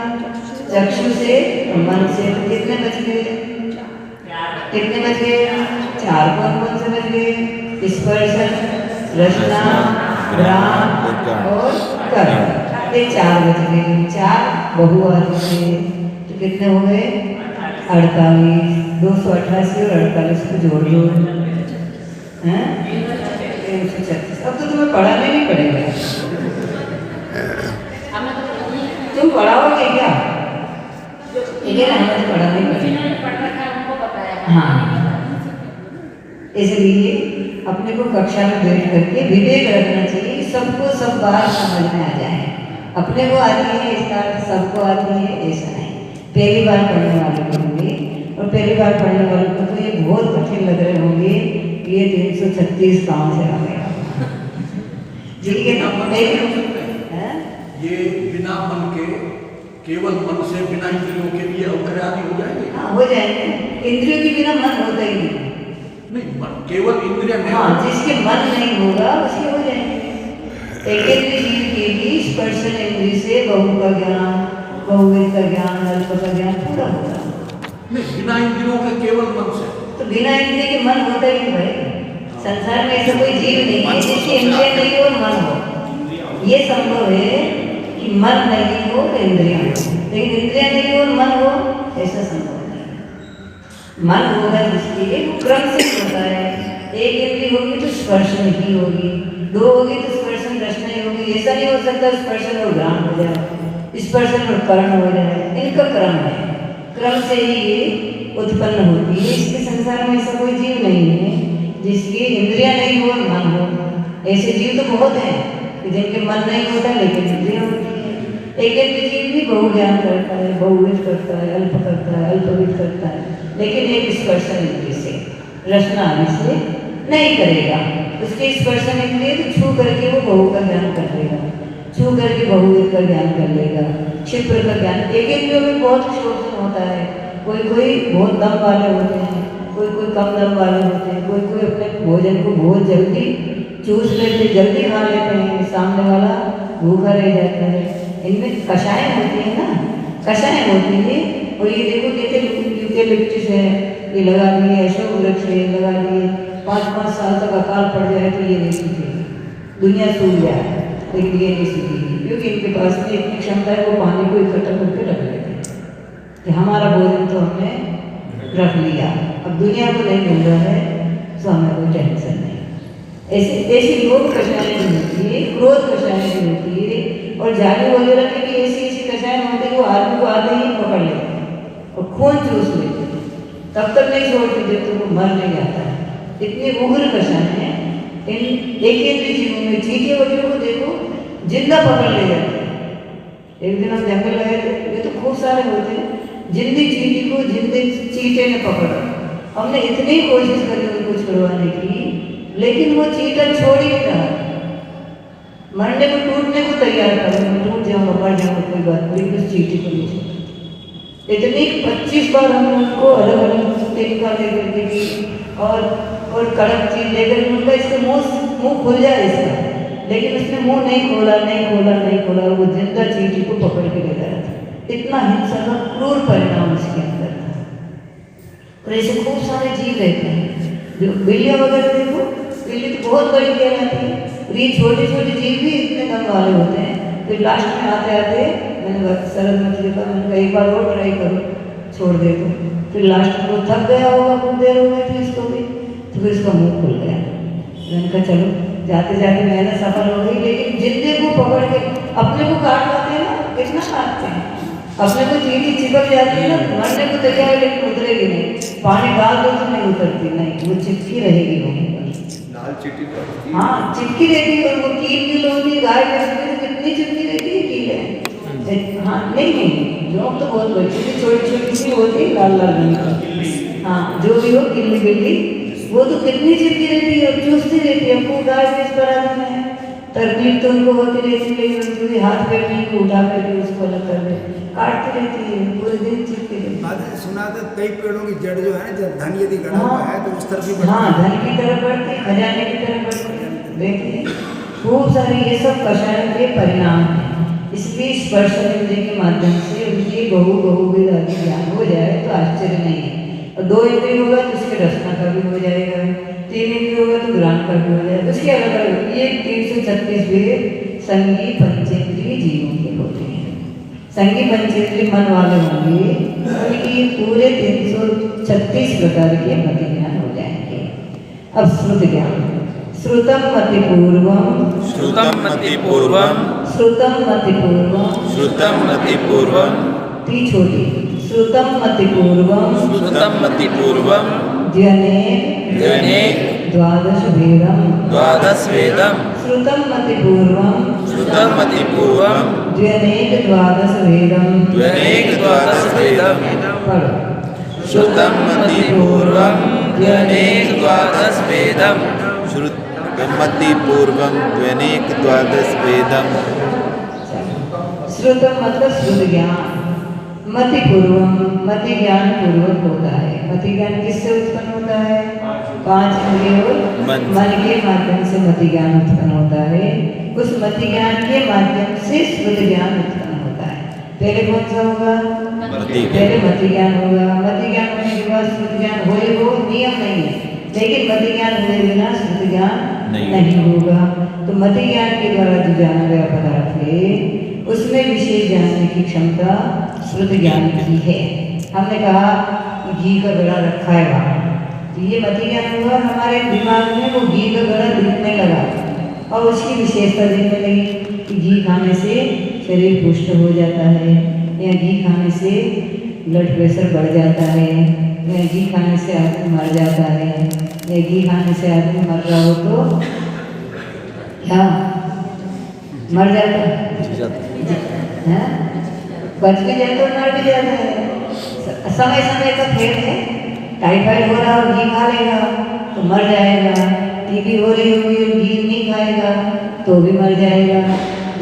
Speaker 1: चक्षु से और मन से। तो कितने बच गए? कितने बच गए? 4। कौन से बच गए? स्पर्शन, रचना, घ्राण और कर्ण। ये 4 बच गए। 4 बहुवाचक है। तो कितने हो गए? 48। 288 और 48 को जोड़ दो, हैं? 336। अब तो तुम्हें पढ़ाने नहीं पड़ेगा। तुम पढ़ाओगे क्या? ठीक है ना, हमें तो पढ़ाना ही पड़ेगा। हाँ, इसलिए अपने को कक्षा में बैठ करके विवेक रखना चाहिए। सबको सब बात समझ में आ जाए। अपने को आती है इसका अर्थ सबको आती है ऐसा नहीं। पहली बार पढ़ने वाले को होंगे, और पहली बार पढ़ने वालों को तो ये बहुत कठिन लग रहे होंगे, ये 336 कहाँ से आ गया। ठीक है ना?
Speaker 4: ये बिना मन के, केवल मन से, बिना इंद्रियों के लिए अवग्रह आदि हो जाएंगे।
Speaker 1: हाँ, हो जाएंगे। इंद्रियों के बिना मन होता ही नहीं।
Speaker 4: मन केवल इंद्रिय में।
Speaker 1: हाँ, जिसके मन नहीं होगा उसके हो जाएंगे। एक जीव के भी स्पर्शन इंद्रिय से बहु का ज्ञान, बहुवीर का ज्ञान, अल्प का ज्ञान पूरा होगा।
Speaker 4: नहीं, बिना इंद्रियों के केवल मन से।
Speaker 1: तो बिना इंद्रिय के मन होता ही नहीं भाई। संसार में ऐसा कोई जीव नहीं है जिसकी इंद्रिय नहीं हो और मन हो। ये संभव है कि मन नहीं हो तो इंद्रिया हो, लेकिन इंद्रिया नहीं हो और मन हो, ऐसा संभव नहीं। मन होगा जिसके लिए क्रम से होता है। एक इंद्रिय होगी तो स्पर्शन ही होगी, दो होगी तो स्पर्शन रचना ही होगी। ऐसा नहीं हो सकता स्पर्शन और घ्राण हो जाए, स्पर्शन और करण हो जाए। इनका क्रम है, क्रम से ही ये उत्पन्न होती है। इसके संसार में ऐसा कोई जीव नहीं है जिसकी इंद्रियां नहीं हो और मन हो। ऐसे जीव तो बहुत हैं कि जिनके मन नहीं होता लेकिन इंद्रियां होती है। एक जीव भी बहु ज्ञान करता है, बहुविध करता है, अल्प करता है, अल्पविध करता है, लेकिन एक स्पर्शन इंद्रिय से, रचना आदि से नहीं करेगा। उसके स्पर्शन इंद्रिय तो छू करके वो बहु का ज्ञान कर लेगा, छू करके बहुविध का ज्ञान कर लेगा, क्षिप्र का ज्ञान। एक इंद्रियों में बहुत शोषण होता है, कोई कोई बहुत दम वाले होते हैं, कोई कोई कम दम वाले होते हैं, कोई कोई अपने भोजन को बहुत जल्दी चूस लेते, जल्दी खा लेते हैं, सामने वाला भूखा रह जाता है। इनमें कषाय होती है ना, कषाय होती है। और ये देखो जैसे यूकेलिप्टस है, ये लगा दिए, अशोक वृक्ष है लगा दिए, 5-5 साल तक अकाल पड़ जाए तो ये नहीं सूखेगी, दुनिया सूख जाए, लेकिन ये नहीं सूखेगी क्योंकि इनके पास में इतनी क्षमता है, वो पानी को इकट्ठा करके रख लेते हैं कि हमारा भोजन तो हमने रख लिया, अब दुनिया को नहीं मिल रहा है तो हमें कोई टेंशन नहीं। ऐसी लोभ कषाय भी होती है, क्रोध कषाय भी होती है, और जादू वगैरह की भी ऐसी कषाय होती है वो आदमी को आधे ही पकड़ लेते हैं और खून चूस लेते हैं, तब तक नहीं छोड़ते जब तक वो मर नहीं जाता है। इतने उग्र कषाय हैं इन एक जीवों में। चींटियों वगैरह को देखो, जिंदा पकड़ ले जाते हैं। एक दिन हम जंगल गए थे, ये तो खूब सारे होते हैं, जिंदी चींटी को जिंदे चींटे ने पकड़ा। हमने इतनी कोशिश करी उनको छुड़वाने की, लेकिन वो चींटा छोड़ ही नहीं रहा, मरने को टूटने को तैयार था, मैं टूट जाऊंगा, मर जाऊंगा, कोई बात नहीं, उस चींटी को नहीं छोड़ा। इतनी 25 बार हमने उनको अलग अलग तरीका लेकर के दी और कड़क चीज लेकर उनका इसका मुंह खुल जाए इसका, लेकिन उसने मुंह नहीं खोला, वो जिंदा चींटी को पकड़ के ले गया था। इतना हिंसा का क्रूर परिणाम उसके अंदर था। और ऐसे खूब सारे जीव रहते हैं, जो बिल्लियाँ वगैरह देखो, बिल्ली तो बहुत बड़ी कहलाती है, और ये छोटे छोटे जीव भी इतने दम वाले होते हैं। फिर लास्ट में आते आते मैंने सरल मछली का मैंने कहा एक बार और ट्राई करो, छोड़ दे तो फिर लास्ट में वो थक गया होगा, कुछ देर हो गई थी इसको भी, तो फिर इसका मुंह खुल गया। मैंने कहा चलो जाते जाते मेहनत सफल हो गई, लेकिन जिंदे को पकड़ के अपने को काट पाते हैं ना, कितना काटते हैं, अपने को चींटी चिपक जाती है ना, मरने को तैयार है लेकिन उतरेगी नहीं, पानी डाल दो तो नहीं उतरती, नहीं वो चिपकी रहेगी वहीं पर। हाँ चिपकी रहती है, और वो कील भी होती है, गाय भैंस कितनी चिपकी रहती है कील है। हाँ नहीं जोंक तो बहुत बड़ी छोटी छोटी सी होती है, लाल लाल रंग की। हाँ जो भी हो किल्ली बिल्ली वो तो कितनी चिपकी रहती है और चूसती रहती है। वो गाय भैंस पर आदमी है, तकलीफ तो उनको होती रहती है, लेकिन उनके हाथ पैर नहीं को उठा करके उसको अलग कर दे, काटती रहती है, पूरे दिन चिपकी रहती है।
Speaker 5: सुना था कई पेड़ों की जड़ जो है, जब धन यदि गड़ा हुआ है तो उस तरफ भी
Speaker 1: हाँ धन की तरफ बढ़ती, खजाने की तरफ बढ़ती। देखिए खूब सारे ये सब कषायों के परिणाम हैं। इसलिए स्पर्शन इंद्रिय के माध्यम से उनकी बहुविध आदि ज्ञान हो जाए तो आश्चर्य नहीं है। और 2 इंद्रिय होगा तो उसके रचना का भी हो जाएगा, 3 इंद्रिय होगा तो ग्रहण का भी हो जाएगा। उसके अलग अलग ये 336 संगी पंचेंद्रिय जीवों के होते हैं। संगी पंचेंद्रिय मन वाले होंगे, उनकी पूरे 336 प्रकार के मति ज्ञान हो जाएंगे। अब श्रुत ज्ञान, श्रुतम मति पूर्वम,
Speaker 2: श्रुतम मति पूर्वम,
Speaker 1: श्रुतम मति पूर्वम,
Speaker 2: श्रुतम मति पूर्वम,
Speaker 1: ती छोटी, श्रुतम मति पूर्वम,
Speaker 2: श्रुतम मति पूर्वम,
Speaker 1: द्व्यनेक द्वादश वेदम, श्रुतम मति पूर्वम,
Speaker 2: श्रुतम मति पूर्वम,
Speaker 1: द्व्यनेक द्वादश वेदम। पढ़ो,
Speaker 2: श्रुतम मति पूर्वम, द्व्यनेक द्वादश वेदम,
Speaker 3: मति पूर्वम द्व्यनेक द्वादश वेदम।
Speaker 1: श्रुतम मतलब श्रुत ज्ञान, मति पूर्वम मति ज्ञान पूर्वक होता है। मति ज्ञान किससे उत्पन्न होता है? 5 इंद्रियों मन के माध्यम से मति ज्ञान उत्पन्न होता है। उस मति ज्ञान के माध्यम से श्रुत ज्ञान उत्पन्न होता है। पहले कौन सा होगा? पहले मति ज्ञान होगा। मति ज्ञान होने के बाद श्रुत ज्ञान हो, नियम नहीं है, लेकिन मति ज्ञान हुए बिना श्रुत ज्ञान नहीं होगा। तो मति ज्ञान के द्वारा जो जाना गया पदार्थ है उसमें विशेष जानने की क्षमता श्रुत ज्ञान की है। हमने कहा घी का घड़ा रखा है वहाँ, तो ये मति ज्ञान हुआ, हमारे दिमाग में वो घी का गड़ा दिखने लगा और उसकी विशेषता दिखने लगी कि घी खाने से शरीर पुष्ट हो जाता है, या घी खाने से ब्लड प्रेशर बढ़ जाता है, या घी खाने से आदमी मर जाता है, या घी खाने से आदमी मर रहा हो तो क्या मर जाता है, बच भी जाता और मर भी जाता है। समय समय का खेल है, टाइफाइड हो रहा हो घी खा लेगा तो मर जाएगा, टीबी हो रही होगी और घी नहीं खाएगा तो भी मर जाएगा।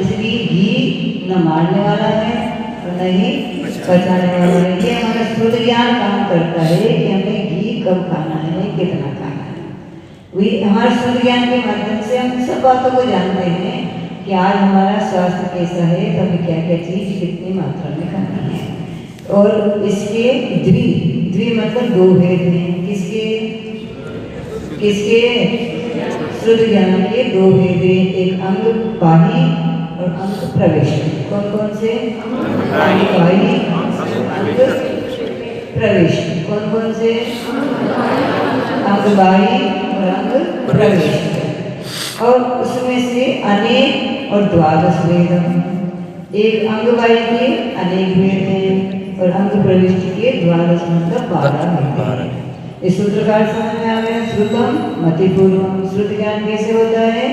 Speaker 1: इसलिए घी न मारने वाला है और न ही बचाने वाला है। ये हमारा शुद्ध ज्ञान काम करता है कि हमें घी कब खाना है, कितना खाना है। वही हमारे शुद्ध ज्ञान के माध्यम से हम सब बातों को जानते हैं कि आज हमारा स्वास्थ्य कैसा है, तो हमें क्या क्या चीज़ कितनी मात्रा में खानी है। और इसके द्वि मतलब दो भेद हैं। किसके शुद्ध ज्ञान के दो भेद हैं, एक अंग बाही और अंग प्रविष्टि। कौन कौन से? अंग बाही, अंग प्रविष्टि। कौन कौन से? अंग बाही और अंग प्रविष्टि। और उसमें से अनेक और द्वादश भेद। एक अंग बाही के अनेक भेद हैं और अंग प्रविष्टि के द्वादश मतलब 12 भेद। इस सूत्र का समझ में आ गया। श्रुतम मति पूर्वम, श्रुत ज्ञान कैसे होता है?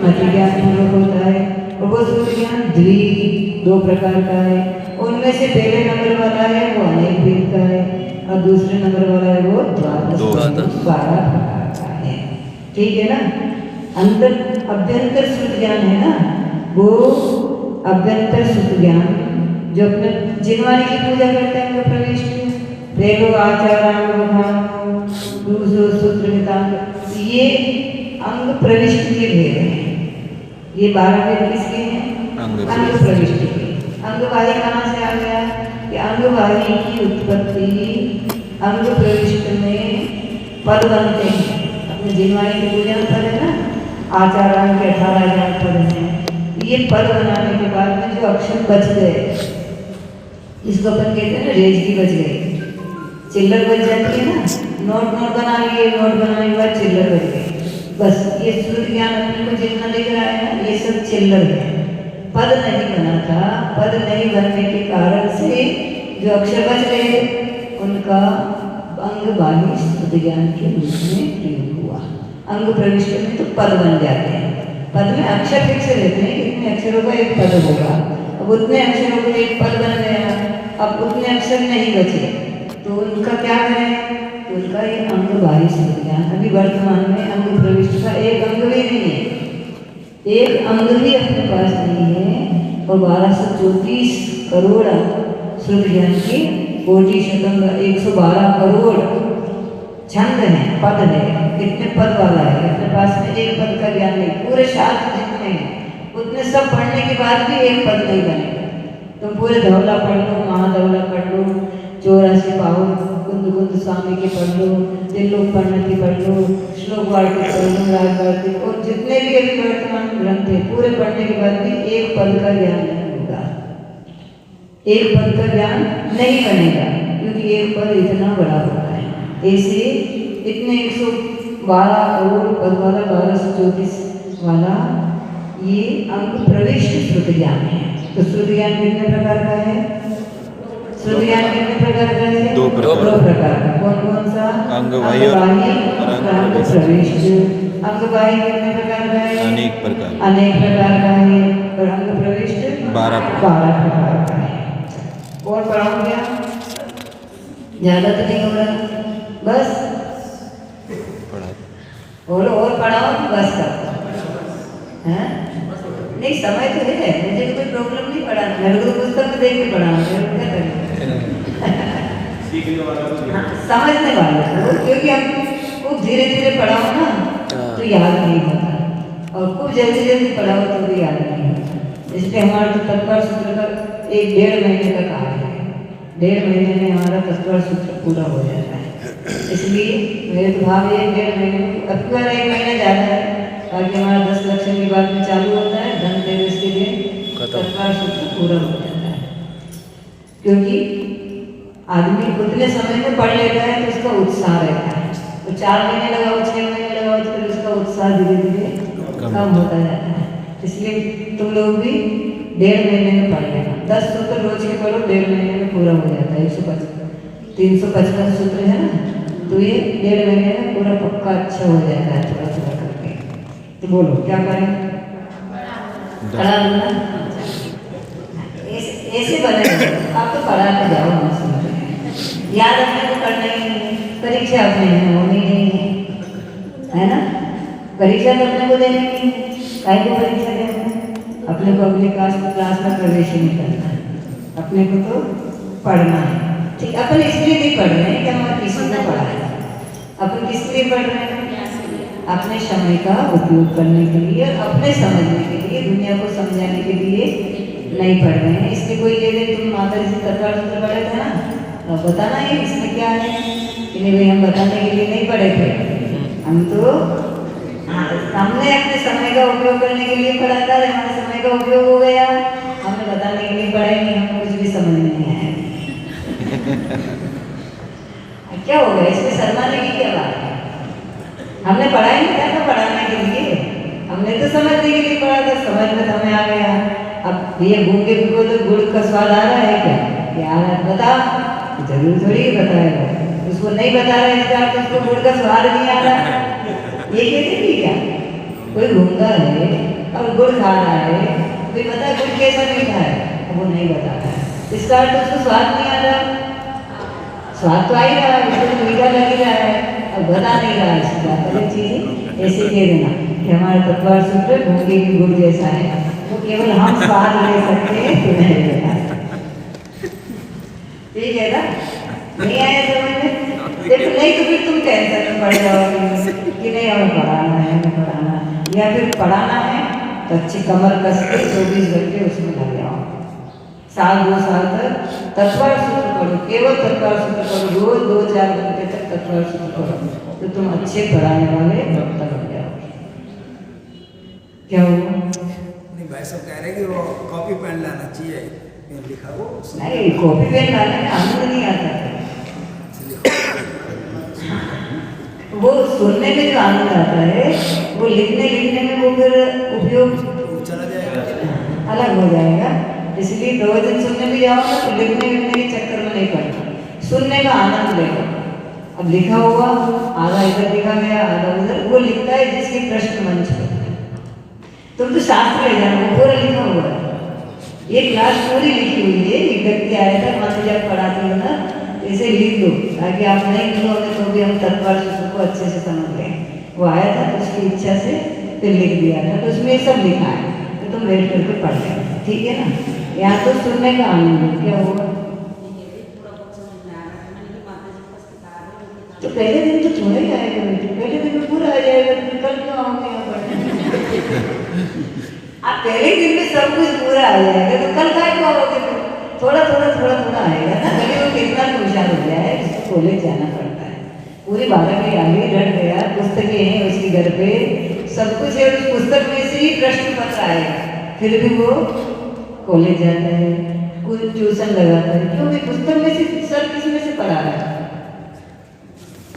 Speaker 1: मति ज्ञान पूर्वक होता है। और वो श्रुत ज्ञान दो प्रकार का है। उनमें से पहले नंबर वाला है वो अनेक भेद का है और दूसरे नंबर वाला है वो द्वादश 12 प्रकार का है। ठीक है ना? अभ्यंतर श्रुत ज्ञान है ना, वो अभ्यंतर श्रुत ज्ञान जो अपने जिनवाणी की पूजा करते हैं उनको प्रविष्ट प्रेम आचारांग दूसरो सूत्र ये अंग प्रविष्टि के भेद हैं। ये 12 भेद किसके हैं? अंग प्रविष्टि के। अंगवाही कहाँ से आ गया? कि अंगवाही की उत्पत्ति अंग प्रविष्ट में पद बनते हैं। अपने जिनवाणी की पूजा पद है ना, आचारांग के 18,000 पद हैं। ये पद बनाने के बाद में जो अक्षर बच गए, इसको अपन कहते हैं ना रेजगी बच गई, चिल्लर बच जाती है ना। नोट बना लिए, नोट बनाने के बाद चिल्लर बच गई। बस ये शुद्ध ज्ञान अपने को जितना दिख रहा है ना, ये सब चिल्लर है। पद नहीं बना था, पद नहीं बनने के कारण से जो अक्षर बच गए उनका अंग बाही शुद्ध ज्ञान के रूप में प्रयोग हुआ। अंग प्रविष्ट में तो पद बन जाते हैं। पद में अक्षर फिक्स रहते हैं, इतने अक्षरों का एक पद होगा। अब उतने अक्षरों का एक पद बन गया, अब उतने अक्षर नहीं बचे तो उनका क्या करें? तो उनका ये अंग बाही शुद्ध ज्ञान। अभी वर्तमान में अंग प्रविष्ट का एक अंग भी नहीं है, एक अंग भी अपने पास नहीं है। और 1234 करोड़ शुद्ध ज्ञान की कोटि शतम 112 करोड़ छंद है, पद है। कितने पद वाला है? अपने पास में एक पद का ज्ञान नहीं। पूरे शास्त्र जितने हैं उतने सब पढ़ने के बाद भी एक पद नहीं बनेगा। तुम पूरे धवला पढ़ लो, महाधवला पढ़ लो, 84 पाहुन कुंद कुंद स्वामी के पढ़ लो, तिल्लोक परिणति पढ़ लो, श्लोक वार्तिक पढ़ लो, राग वार्तिक, और जितने भी अभी वर्तमान ग्रंथ है पूरे पढ़ने के बाद भी एक पद का ज्ञान नहीं होगा, एक पद का ज्ञान नहीं बनेगा, क्योंकि एक पद इतना बड़ा होता है। ऐसे इतने 112 करोड़ पद वाला 1234 वाला ये अंग प्रविष्ट श्रुत ज्ञान है। तो श्रुत ज्ञान कितने प्रकार का है? श्रुत ज्ञान कितने प्रकार का है?
Speaker 3: दो
Speaker 1: प्रकार का। कौन कौन सा?
Speaker 3: अंगवाही और
Speaker 1: अंग प्रविष्ट। अंगवाही कितने प्रकार का है?
Speaker 3: अनेक प्रकार
Speaker 1: का है। और अंग प्रविष्ट
Speaker 3: 12
Speaker 1: प्रकार का है। और पढ़ाऊं क्या? ज्यादा तो नहीं हो रहा, बस और पढ़ाओ बस कर। नहीं, समय तो है, मुझे कोई प्रॉब्लम नहीं पढ़ाना, मेरे को पुस्तक में देख के पढ़ाना, क्या करें? समझने वाले, क्योंकि हम खूब धीरे धीरे पढ़ाओ ना तो याद नहीं होता, और खूब जल्दी जल्दी पढ़ाओ तो भी याद नहीं होता। इसलिए हमारा तो तत्पर सूत्र का 1-1.5 महीने का काम है। 1.5 महीने में हमारा तत्पर सूत्र पूरा हो जाता है। इसलिए मेरे तो भाव 1-1.5 महीने में, अब 1 महीना ज़्यादा है, ताकि हमारा 10 लक्षण के बाद में चालू होता है, धनतेरस के दिन तत्पर सूत्र पूरा हो जाता है। क्योंकि आदमी उतने समय में पढ़ लेता है तो उसका उत्साह रहता है, तो 4 महीने लगाओ, 6 महीने लगाओ, तो फिर उसका उत्साह धीरे धीरे कम होता जाता है। इसलिए तुम लोग भी 1.5 महीने में पढ़ लेना। 10 सूत्र रोज के पढ़ो, 1.5 महीने में पूरा हो जाता है। 355 सूत्र है ना, तो ये 1.5 महीने में पूरा पक्का अच्छा हो जाता है, थोड़ा थोड़ा करके। तो बोलो क्या करें? पढ़ा लो ना, ऐसे बने। आप तो पढ़ा के जाओ, याद रखने को करना ही नहीं है। परीक्षा अपने होनी नहीं है ना, परीक्षा तो अपने को देनी नहीं है। काय को परीक्षा देना है? अपने को अगली क्लास में प्रवेश नहीं करना है, अपने को तो पढ़ना है। ठीक, अपन इसलिए नहीं पढ़ रहे हैं कि हमारे किसी को पढ़ा है। अपन किस लिए पढ़ रहे हैं? अपने समय का उपयोग करने के लिए, अपने समझने के लिए, दुनिया को समझाने के लिए नहीं पढ़ रहे हैं। इसलिए कोई कह दे तुम माता जी तत्वार सूत्र पढ़े थे ना, तो बताना है इसमें क्या है कि नहीं भाई, हम बताने के लिए नहीं पढ़े थे। हम तो हमने अपने समय का उपयोग करने के लिए पढ़ा था, हमारे समय का उपयोग हो गया, हमने बताने के लिए पढ़े नहीं, हमें कुछ भी समझ में नहीं आया। क्या हो गया? इसमें शर्माने की क्या बात है? हमने पढ़ा ही नहीं था पढ़ाने के लिए, हमने तो समझने के लिए पढ़ा था, समझ में हमें आ गया। अब ये गूंगे को तो गुड़ का स्वाद आ रहा है क्या आ रहा है? बता, जरूर थोड़ी बताएगा। उसको नहीं बता रहा है इसका तो उसको गुड़ का स्वाद नहीं आ रहा, ये कहते नहीं क्या? कोई गूंगा है और गुड़ खा रहा है, कोई बता गुड़ कैसा मीठा है, वो नहीं बता रहा है, इसका अर्थ उसको स्वाद नहीं आ रहा। स्वाद तो आ ही रहा है, उसको मीठा लग ही रहा है, अब बता नहीं रहा है। इसकी बात अलग चीज़ है। ऐसे कह देना कि हमारा तत्वार सूत्र गूंगे की गुड़ जैसा है, वो केवल हम स्वाद ले सकते हैं, तुम्हें नहीं बता। ठीक है ना? नहीं आया समझ में? देखो नहीं तो फिर तुम टेंशन में पड़ जाओगे कि नहीं हमें पढ़ाना है, हमें पढ़ाना है, या फिर पढ़ाना है तो अच्छी कमर कस के 24 घंटे उसमें लग जाओ। 1-2 साल तक तत्वार सूत्र पढ़ो, केवल तत्वार सूत्र पढ़ो, रोज 2-4 घंटे तक तत्वार सूत्र पढ़ो, तो तुम अच्छे पढ़ाने वाले वक्ता बन जाओगे। क्या हुआ?
Speaker 5: नहीं भाई सब कह रहे कि वो कॉपी पेन लाना चाहिए, लिखा वो
Speaker 1: नहीं, कॉपी पेन लाने में आनंद नहीं आता है, वो सुनने में जो आनंद आता है वो लिखने में वो फिर उपयोग
Speaker 5: चला जाएगा,
Speaker 1: अलग हो जाएगा। इसलिए प्रवचन सुनने भी जाओ ना तो लिखने के चक्कर में नहीं पड़ना, सुनने का आनंद लेगा। अब लिखा हुआ आधा इधर लिखा गया, आधा उधर, वो लिखता है जिसके प्रश्न मंच पर। तुम तो शास्त्र ले जाना, वो पूरा लिखा हुआ है, ये क्लास पूरी लिखी हुई है। एक व्यक्ति आया था, माता जब पढ़ाती हो ना इसे लिख दो, ताकि आप नहीं लिखोगे तो भी हम तत्वार सूत्र को अच्छे से समझ लें। वो आया था तो उसकी इच्छा से फिर लिख दिया था, तो उसमें सब लिखा है, तो तुम बैठ करके पढ़ लेना, ठीक है ना? यहाँ तो सुनने का आनंद। क्या हुआ? तो पहले दिन तो थोड़ा ही आएगा बेटे, पहले दिन में पूरा आ जाएगा, तो कल क्यों आओगे यहाँ पढ़ने? आप पहले दिन में सब कुछ पूरा आ जाएगा तो कल काय को आओगे? थोड़ा थोड़ा आएगा ना। कभी वो कितना होशियार हो गया है, उसको कॉलेज जाना पड़ता है, पूरी 12वीं आ गई, रट गया, पुस्तकें हैं उसके घर पे, सब कुछ है, उस पुस्तक में से ही प्रश्न पत्र आएगा, फिर भी वो कॉलेज जाता है, कोई ट्यूशन लगाता है। क्योंकि पुस्तक में से सर किसमें से पढ़ा रहा है?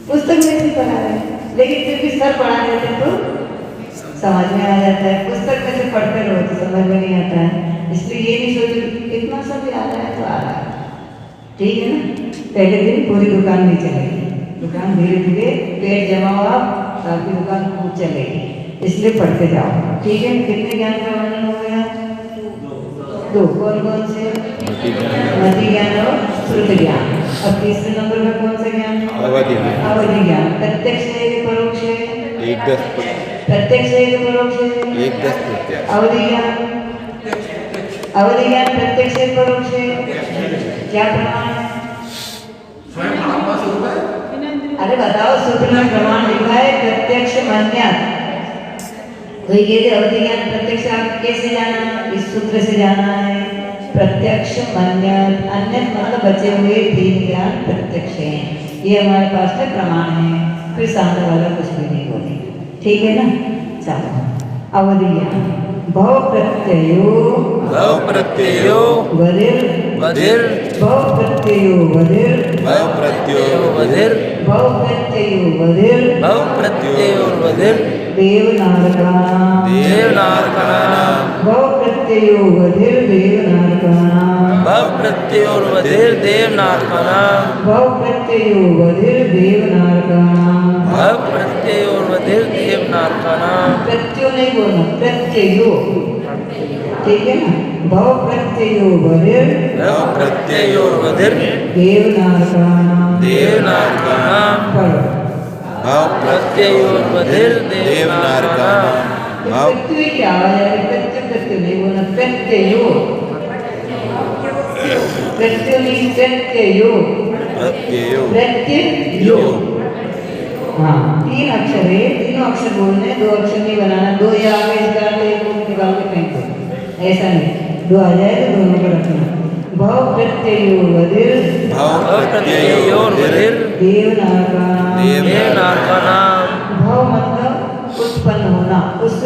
Speaker 1: पुस्तक में से पढ़ा रहा है, लेकिन फिर भी सर पढ़ा देते तो समझ में आ जाता है, पुस्तक में से पढ़ते रहो तो समझ में नहीं आता है। इसलिए ये नहीं सोचो इतना सब आ रहा है तो आ रहा है, ठीक है ना? पहले दिन पूरी दुकान नहीं चलेगी, दुकान धीरे धीरे पेट जमा हुआ तो आपकी दुकान खूब चलेगी, इसलिए पढ़ते जाओ, ठीक है? कितने ज्ञान का वर्णन हो गया? 2। कौन से? मति ज्ञान और श्रुति ज्ञान। अब तीसरे नंबर में कौन सा ज्ञान?
Speaker 3: अवधि ज्ञान।
Speaker 1: अवधि ज्ञान। प्रत्यक्ष है कि परोक्ष है? प्रत्यक्ष है कि परोक्ष है?
Speaker 3: प्रत्यक्ष।
Speaker 1: अवधि ज्ञान, अवधि ज्ञान प्रत्यक्ष है परोक्ष है? क्या प्रमाण है?
Speaker 4: स्वयं महात्मा स्वरूप है।
Speaker 1: अरे बताओ, सूत्र में प्रमाण लिखा है प्रत्यक्ष मन्यात्। कोई कहते अवधि ज्ञान प्रत्यक्ष आप कैसे जाना? इस सूत्र से जाना है, प्रत्यक्ष मन्यात्, अन्य मतलब बचे हुए 3 ज्ञान प्रत्यक्ष हैं, ये हमारे पास में प्रमाण है। फिर सामने वाला कुछ भी नहीं बोले, ठीक है ना? चलो, अवधि ज्ञान। भव प्रत्ययो
Speaker 2: भव प्रत्ययो
Speaker 1: वरिर
Speaker 2: वधिर
Speaker 1: भव प्रत्ययो वधिर
Speaker 3: भव प्रत्यो
Speaker 2: वधिर
Speaker 1: भव प्रत्ययो वधिर
Speaker 2: भव प्रत्ययोर्वधिर
Speaker 1: देवनारकाणां
Speaker 2: देवनारकाणां
Speaker 1: भव प्रत्ययो वधिर देवनारकाणां
Speaker 2: भव प्रत्ययोर्वधिर देवनारकाणां
Speaker 1: भव प्रत्ययो वधिर देवनारकाणां
Speaker 2: भव प्रत्ययोर्वधिर देवनारकाणां
Speaker 1: प्रत्ययो नहीं बोलना प्रत्ययो ठीक है ना भव प्रत्ययो वधिर
Speaker 2: भव प्रत्ययोर्वधिर
Speaker 1: देवनारकाणां
Speaker 2: देवनारकाणां
Speaker 1: पढ़ो
Speaker 3: भव
Speaker 2: प्रत्ययोर्वधिर देवनारकाणां
Speaker 3: भव
Speaker 1: प्रत्यय क्या है प्रत्यय प्रत्यय नहीं बोलना प्रत्ययो प्रत्यय नहीं प्रत्ययो
Speaker 3: प्रत्ययो
Speaker 1: प्रत्ययो हाँ 3 अक्षर है तीनों अक्षर बोलने 2 अक्षर नहीं बनाना 2 या आगे इसका अर्थ एक निकाल के फेंक दो ऐसा नहीं 2 आ जाए तो दोनों को रखना भव प्रत्ययो वधिर
Speaker 3: भव
Speaker 2: प्रत्ययोर्वधिर
Speaker 1: देवनारकाणां
Speaker 2: देवनारकाणां
Speaker 1: भव मतलब उत्पन्न होना उस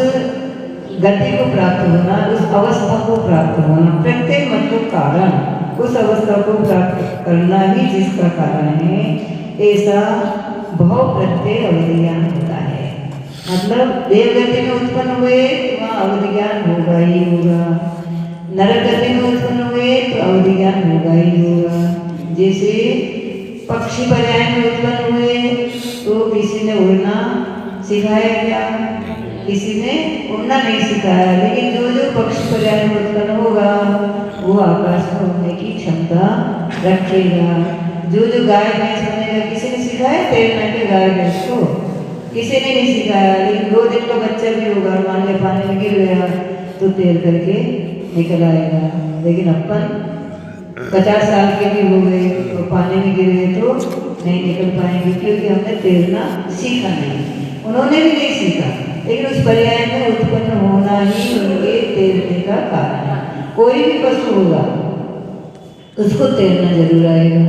Speaker 1: गति को प्राप्त होना उस अवस्था को प्राप्त होना प्रत्यय मतलब कारण उस अवस्था को प्राप्त करना ही जिसका कारण है ऐसा भव प्रत्यय अवधि ज्ञान होता है मतलब देवगति में उत्पन्न हुए तो वहाँ अवधि ज्ञान होगा ही होगा नरक गति में उत्पन्न हुए तो अवधि ज्ञान होगा ही होगा जैसे पक्षी पर्याय में उत्पन्न हुए तो किसी ने उड़ना सिखाया क्या किसी ने उड़ना नहीं सिखाया लेकिन जो जो पक्षी पर्याय में उत्पन्न होगा वो आकाश में उड़ने की क्षमता रखेगा जो जो गाय भैंस बनेगा किसी ने सिखाया तैरना के गाय भैंस को किसी ने नहीं सिखाया लेकिन 2 दिन का बच्चा भी होगा मान लिया पानी में गिर गया तो तैर करके निकल आएगा लेकिन अपन 50 साल के भी हो गए तो पानी में गिर गए तो नहीं निकल पाएंगे क्योंकि हमने तैरना सीखा नहीं उन्होंने भी नहीं सीखा लेकिन उस पर्याय में उत्पन्न होना ही उनके तैरने का कारण है कोई भी पशु होगा उसको तैरना जरूर आएगा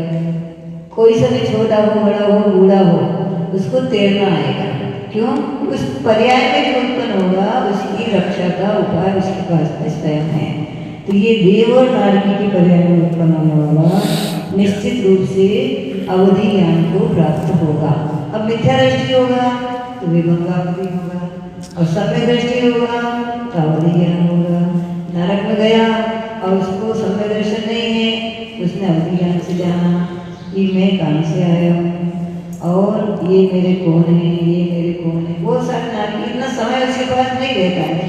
Speaker 1: कोई सा भी छोटा हो बड़ा हो बूढ़ा हो उसको तैरना आएगा क्यों उस पर्याय में जो उत्पन्न होगा उसकी रक्षा का उपाय उसके पास स्वयं है तो ये देव और नारकी के पर्याय में उत्पन्न होने वाला निश्चित रूप से अवधि ज्ञान को प्राप्त होगा अब मिथ्या दृष्टि होगा तो विभंगावधि होगा और समय दृष्टि होगा तो अवधि ज्ञान होगा नरक में गया और उसको समय दर्शन नहीं है उसने अवधि ज्ञान से जाना कि मैं कहाँ से आया हूँ और ये मेरे कौन है ये मेरे कौन है वो सब नारकी इतना समय उसके पास नहीं रहता है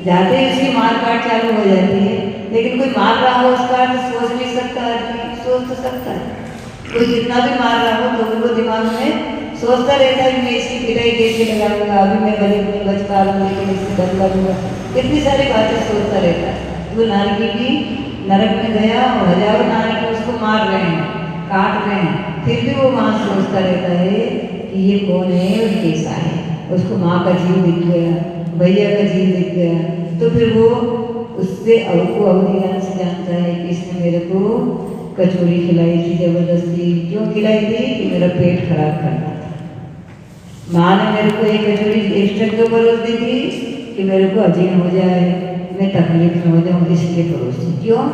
Speaker 1: जाते ही उसकी मार काट चालू हो जाती है लेकिन कोई मार रहा हो उसका अर्थ सोच नहीं सकता आदमी सोच तो सकता है कोई कितना भी मार रहा हो तो भी वो दिमाग में सोचता रहता है मैं इसकी पिटाई कैसे लगाऊंगा अभी मैं बड़े अपने बच पा रहा हूँ लेकिन इससे बदला दूंगा कितनी सारी बातें सोचता रहता है वो नारकी भी नरक में गया और हजारों नारकी उसको मार रहे हैं काट रहे हैं फिर भी वो वहाँ सोचता रहता है कि ये कौन है और कैसा है उसको माँ का जीव दिख गया भैया का जीव दिख गया तो फिर वो उससे को अवधि ज्ञान से जानता है कि इसने मेरे को कचौड़ी खिलाई थी जबरदस्ती क्यों खिलाई थी कि मेरा पेट खराब करना था माँ ने मेरे को एक कचौड़ी एक्स्ट्रा क्यों परोस दी थी कि मेरे को अजीर्ण हो जाए मैं तकलीफ में हो जाऊँ इसलिए परोस दी क्यों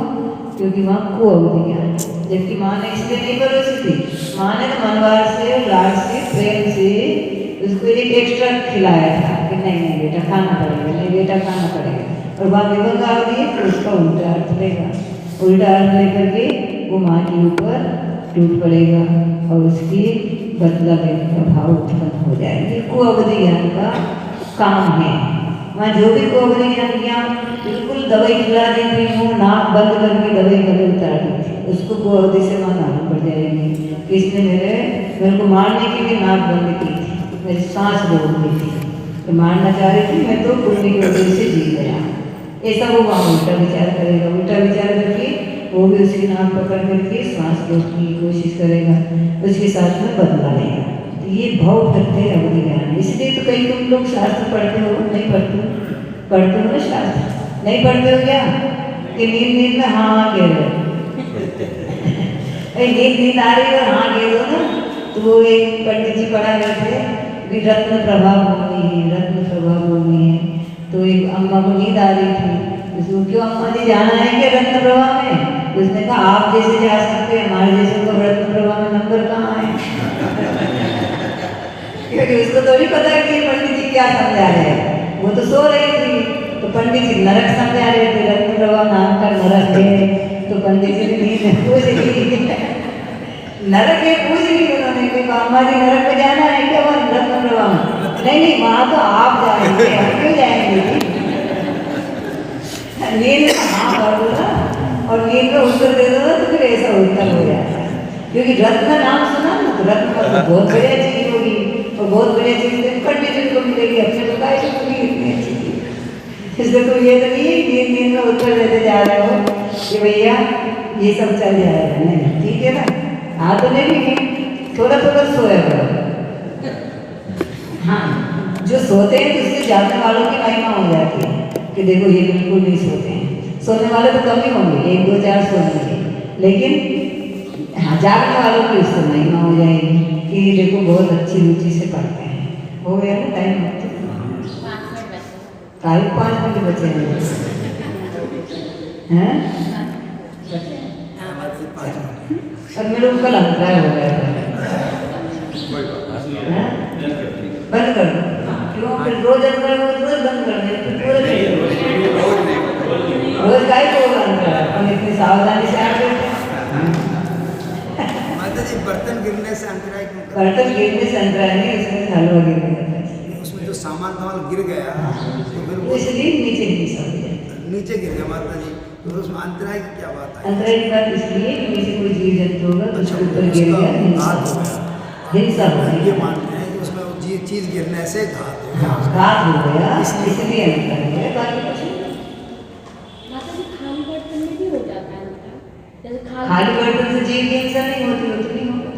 Speaker 1: क्योंकि वहाँ को अवधि ज्ञान जबकि माँ ने इसलिए नहीं परोसी थी माँ ने तो मनवार से लाड से प्रेम से उसको एक एक्स्ट्रा खिलाया था कि नहीं नहीं बेटा खाना पड़ेगा नहीं बेटा खाना पड़ेगा और वहाँ विभंग आ गई तो उसका उल्टा अर्थ लेगा उल्टा अर्थ लेकर के वो माँ के ऊपर टूट पड़ेगा और उसकी बदला लेने का भाव उत्पन्न हो जाएगा को अवधि ज्ञान का काम है वहाँ जो भी को अवधि ज्ञान किया बिल्कुल दवाई खिला दी थी मुँह नाक बंद करके दवाई गले उतार दी थी उसको को अवधि से वहाँ मालूम पड़ जाएगी कि इसने मेरे को मारने के लिए नाक बंद की थी मेरी सांस रोक दी थी तो मारना चाह रही थी मैं तो पुण्य की वजह से जी गया ऐसा वो वहाँ उल्टा विचार करेगा उल्टा विचार करके वो भी उसकी नाक पकड़ करके सांस रोकने की कोशिश करेगा उसके साथ में बदला लेगा तो ये भाव प्रत्यय अवधि ज्ञान है इसलिए तो कई तुम लोग शास्त्र पढ़ते हो नहीं पढ़ते हो ना शास्त्र नहीं पढ़ते हो क्या कि नींद में हाँ हाँ कह रहे हो नींद आ रही है और हाँ कह दो ना तो वो एक पंडित जी पढ़ा रहे थे भी रत्न प्रभाव होनी है रत्न प्रभाव होनी है तो एक अम्मा को नींद आ रही थी उसको क्यों अम्मा जी जाना है कि रत्न प्रभाव में उसने कहा आप जैसे जा सकते हैं, हमारे जैसे को रत्न प्रभा में नंबर कहाँ है? क्योंकि उसको तो नहीं पता कि पंडित जी क्या समझा रहे हैं, वो तो सो रही थी। तो पंडित जी नरक समझा रहे थे, रत्न प्रभा नाम का नरक है। तो पंडित जी ने नींद में पूछ ली, नरक है, पूछ ली उन्होंने कि मामा जी नरक में जाना है क्या? वहाँ रत्न प्रभा में? नहीं नहीं, वहाँ तो आप जाएंगे, हम क्यों जाएंगे? नींद में हाँ कर दो ना, और नींद में उत्तर दे दो ना, तो फिर ऐसा उत्तर हो जाता है। क्योंकि रत्न नाम सुना ना, तो रत्न मतलब बहुत बढ़िया चीज होगी, और बहुत बढ़िया चीज पंडित जी को मिलेगी, अपने को काय को मिलेगी इतनी अच्छी चीज। इसलिए तो ये तो नहीं नींद में उत्तर देते जा रहे हो कि भैया ये सब चल जाएगा, नहीं ठीक है ना। हाँ तो नहीं, थोड़ा थोड़ा सोया करो। हाँ, जो सोते हैं तो उससे जागने वालों की महिमा हो जाती है कि देखो ये बिल्कुल नहीं सोते हैं। सोने वाले तो कम ही होंगे, 1 2 4 सोएंगे, लेकिन हाँ जागने वालों की उससे महिमा हो जाएगी कि देखो बहुत अच्छी रुचि से पढ़ते हैं। हो गया ना टाइम? 5 मिनट बचे हैं। और मेरे को कल अंतराय हो गया था। बंद कर दो, क्यों? फिर रोज अंतराय हो, रोज बंद कर दे, फिर पूरे रोज गाय को अंतराय, हम इतनी सावधानी से आगे
Speaker 5: माता जी बर्तन गिरने से अंतराय क्यों?
Speaker 1: बर्तन गिरने से अंतराय नहीं, उसमें हलवा गिर गया,
Speaker 5: उसमें जो सामान गिर गया तो फिर वो
Speaker 1: इसलिए नीचे गिर सकते हैं।
Speaker 5: नीचे गिर गया माता जी, तो उसमें अंतराय की क्या बात है?
Speaker 1: अंतराय की बात इसलिए कि नीचे कोई जीव जंतु होगा तो उसके ऊपर गिर गया, हिंसा हो गई।
Speaker 5: ये मानते हैं कि उसमें वो चीज गिरने से घात हो गया,
Speaker 1: घात हो गया, इसलिए अंतर हो गया, बाकी कुछ नहीं।
Speaker 6: खाली बर्तन में भी हो जाता है अंतर, जैसे
Speaker 1: खाली बर्तन से जीव की हिंसा नहीं होती, तो नहीं होगा।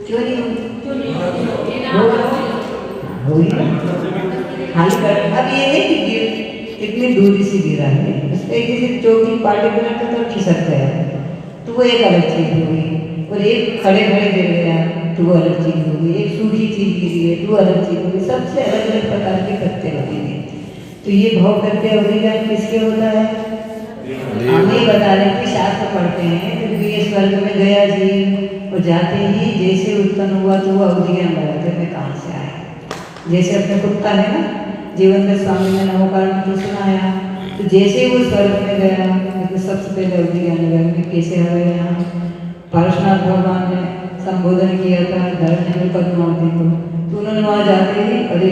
Speaker 1: क्यों नहीं होगी? होगी ना। खाली बर्तन अब ये है कि गिर इतनी दूरी से गिरा है, उसके किसी चौकी पार्टिकुलर का तो खिसक गया, तो वो एक अलग चीज हो गई। और एक खड़े खड़े गिर गया तो वो अलग चीज हो गई, एक सूखी चीज गिरी है तो वो अलग चीज हो गई। सबसे अलग अलग प्रकार के पत्ते लगेंगे। तो ये भाव करते अवधिज्ञान किसके होता है? हम ये बता रहे हैं कि शास्त्र पढ़ते हैं तो ये स्वर्ग में गया जी, और जाते ही जैसे उत्पन्न हुआ तो वो अवधिज्ञान लगाते हैं कहाँ से आया। जैसे अपने कुत्ता है ना, जीवन में स्वामी ने नवोकार मंत्र सुनाया, तो जैसे ही वो स्वर्ग में गया तो सबसे पहले अवधिज्ञान लगाया कि कैसे आ गया। पारशुनाथ भगवान ने संबोधन किया था धरती में पद्मावती को, तो उन्होंने वहाँ जाते ही अरे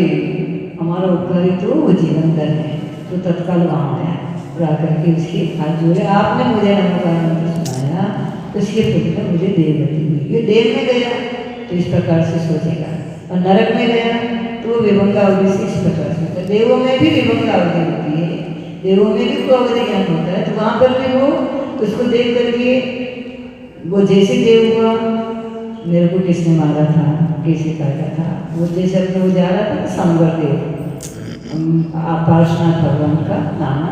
Speaker 1: हमारा उपकारी तो वो जीवनधर है, तो तत्काल वहाँ आया और आकर के उसके हाथ जोड़े, आपने मुझे नमोकार मंत्र सुनाया तो उसके पुत्र मुझे देवगति हुई। ये देव में गया तो इस प्रकार से सोचेगा, और नरक में गया तो वो विभंगावधि से इस प्रकार से होता है। देवों में भी विभंगावधि होती है, देवों में भी कोई अवधि ज्ञान होता है, तो वहाँ पर भी वो उसको देख करके वो जैसे देव हुआ, मेरे को किसने मारा था, कैसे काटा था, वो जैसे अपने वो जा रहा था संवर देव, पार्श्वनाथ भगवान का नाम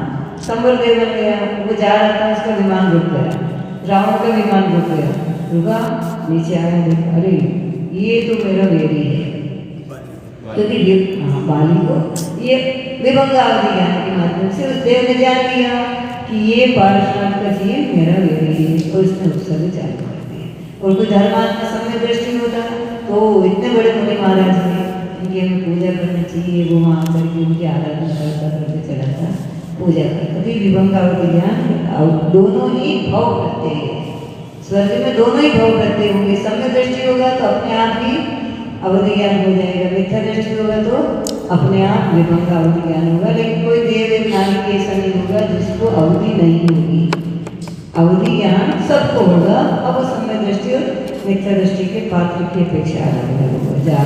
Speaker 1: संवर देव बन गया। वो जा रहा था, उसका विमान रुक गया, रावण का विमान रुक गया, रुका, नीचे आया, देखा अरे ये तो मेरा बेरी है, क्योंकि बाली को ये विभंगावधि ज्ञान के माध्यम से उस देव ने जान लिया कि ये पार्श्वनाथ का जीव मेरा बेरी है, और उसने उसका भी चालू कर दिया। और कोई धर्मात्मा सम्यक दृष्टि होता तो इतने बड़े मुनि महाराज ने इनकी हमें पूजा करनी चाहिए, वो वहाँ आकर के उनकी आराधना करते चला था, पूजा कर। कभी विभंगावधि ज्ञान दोनों ही भाव करते हैं, स्वर्ग में दोनों ही भाव करते होंगे। सम्यक दृष्टि होगा तो अपने आप ही अवधि ज्ञान हो जाएगा, मिथ्या दृष्टि होगा तो अपने आप विभंगावधि ज्ञान होगा। लेकिन कोई देव ज्ञानी के ऐसा नहीं होगा जिसको अवधि नहीं होगी, अवधि ज्ञान सबको होगा। अब वो सम्यक दृष्टि और मिथ्या दृष्टि के पात्र की अपेक्षा अलग अलग होगा।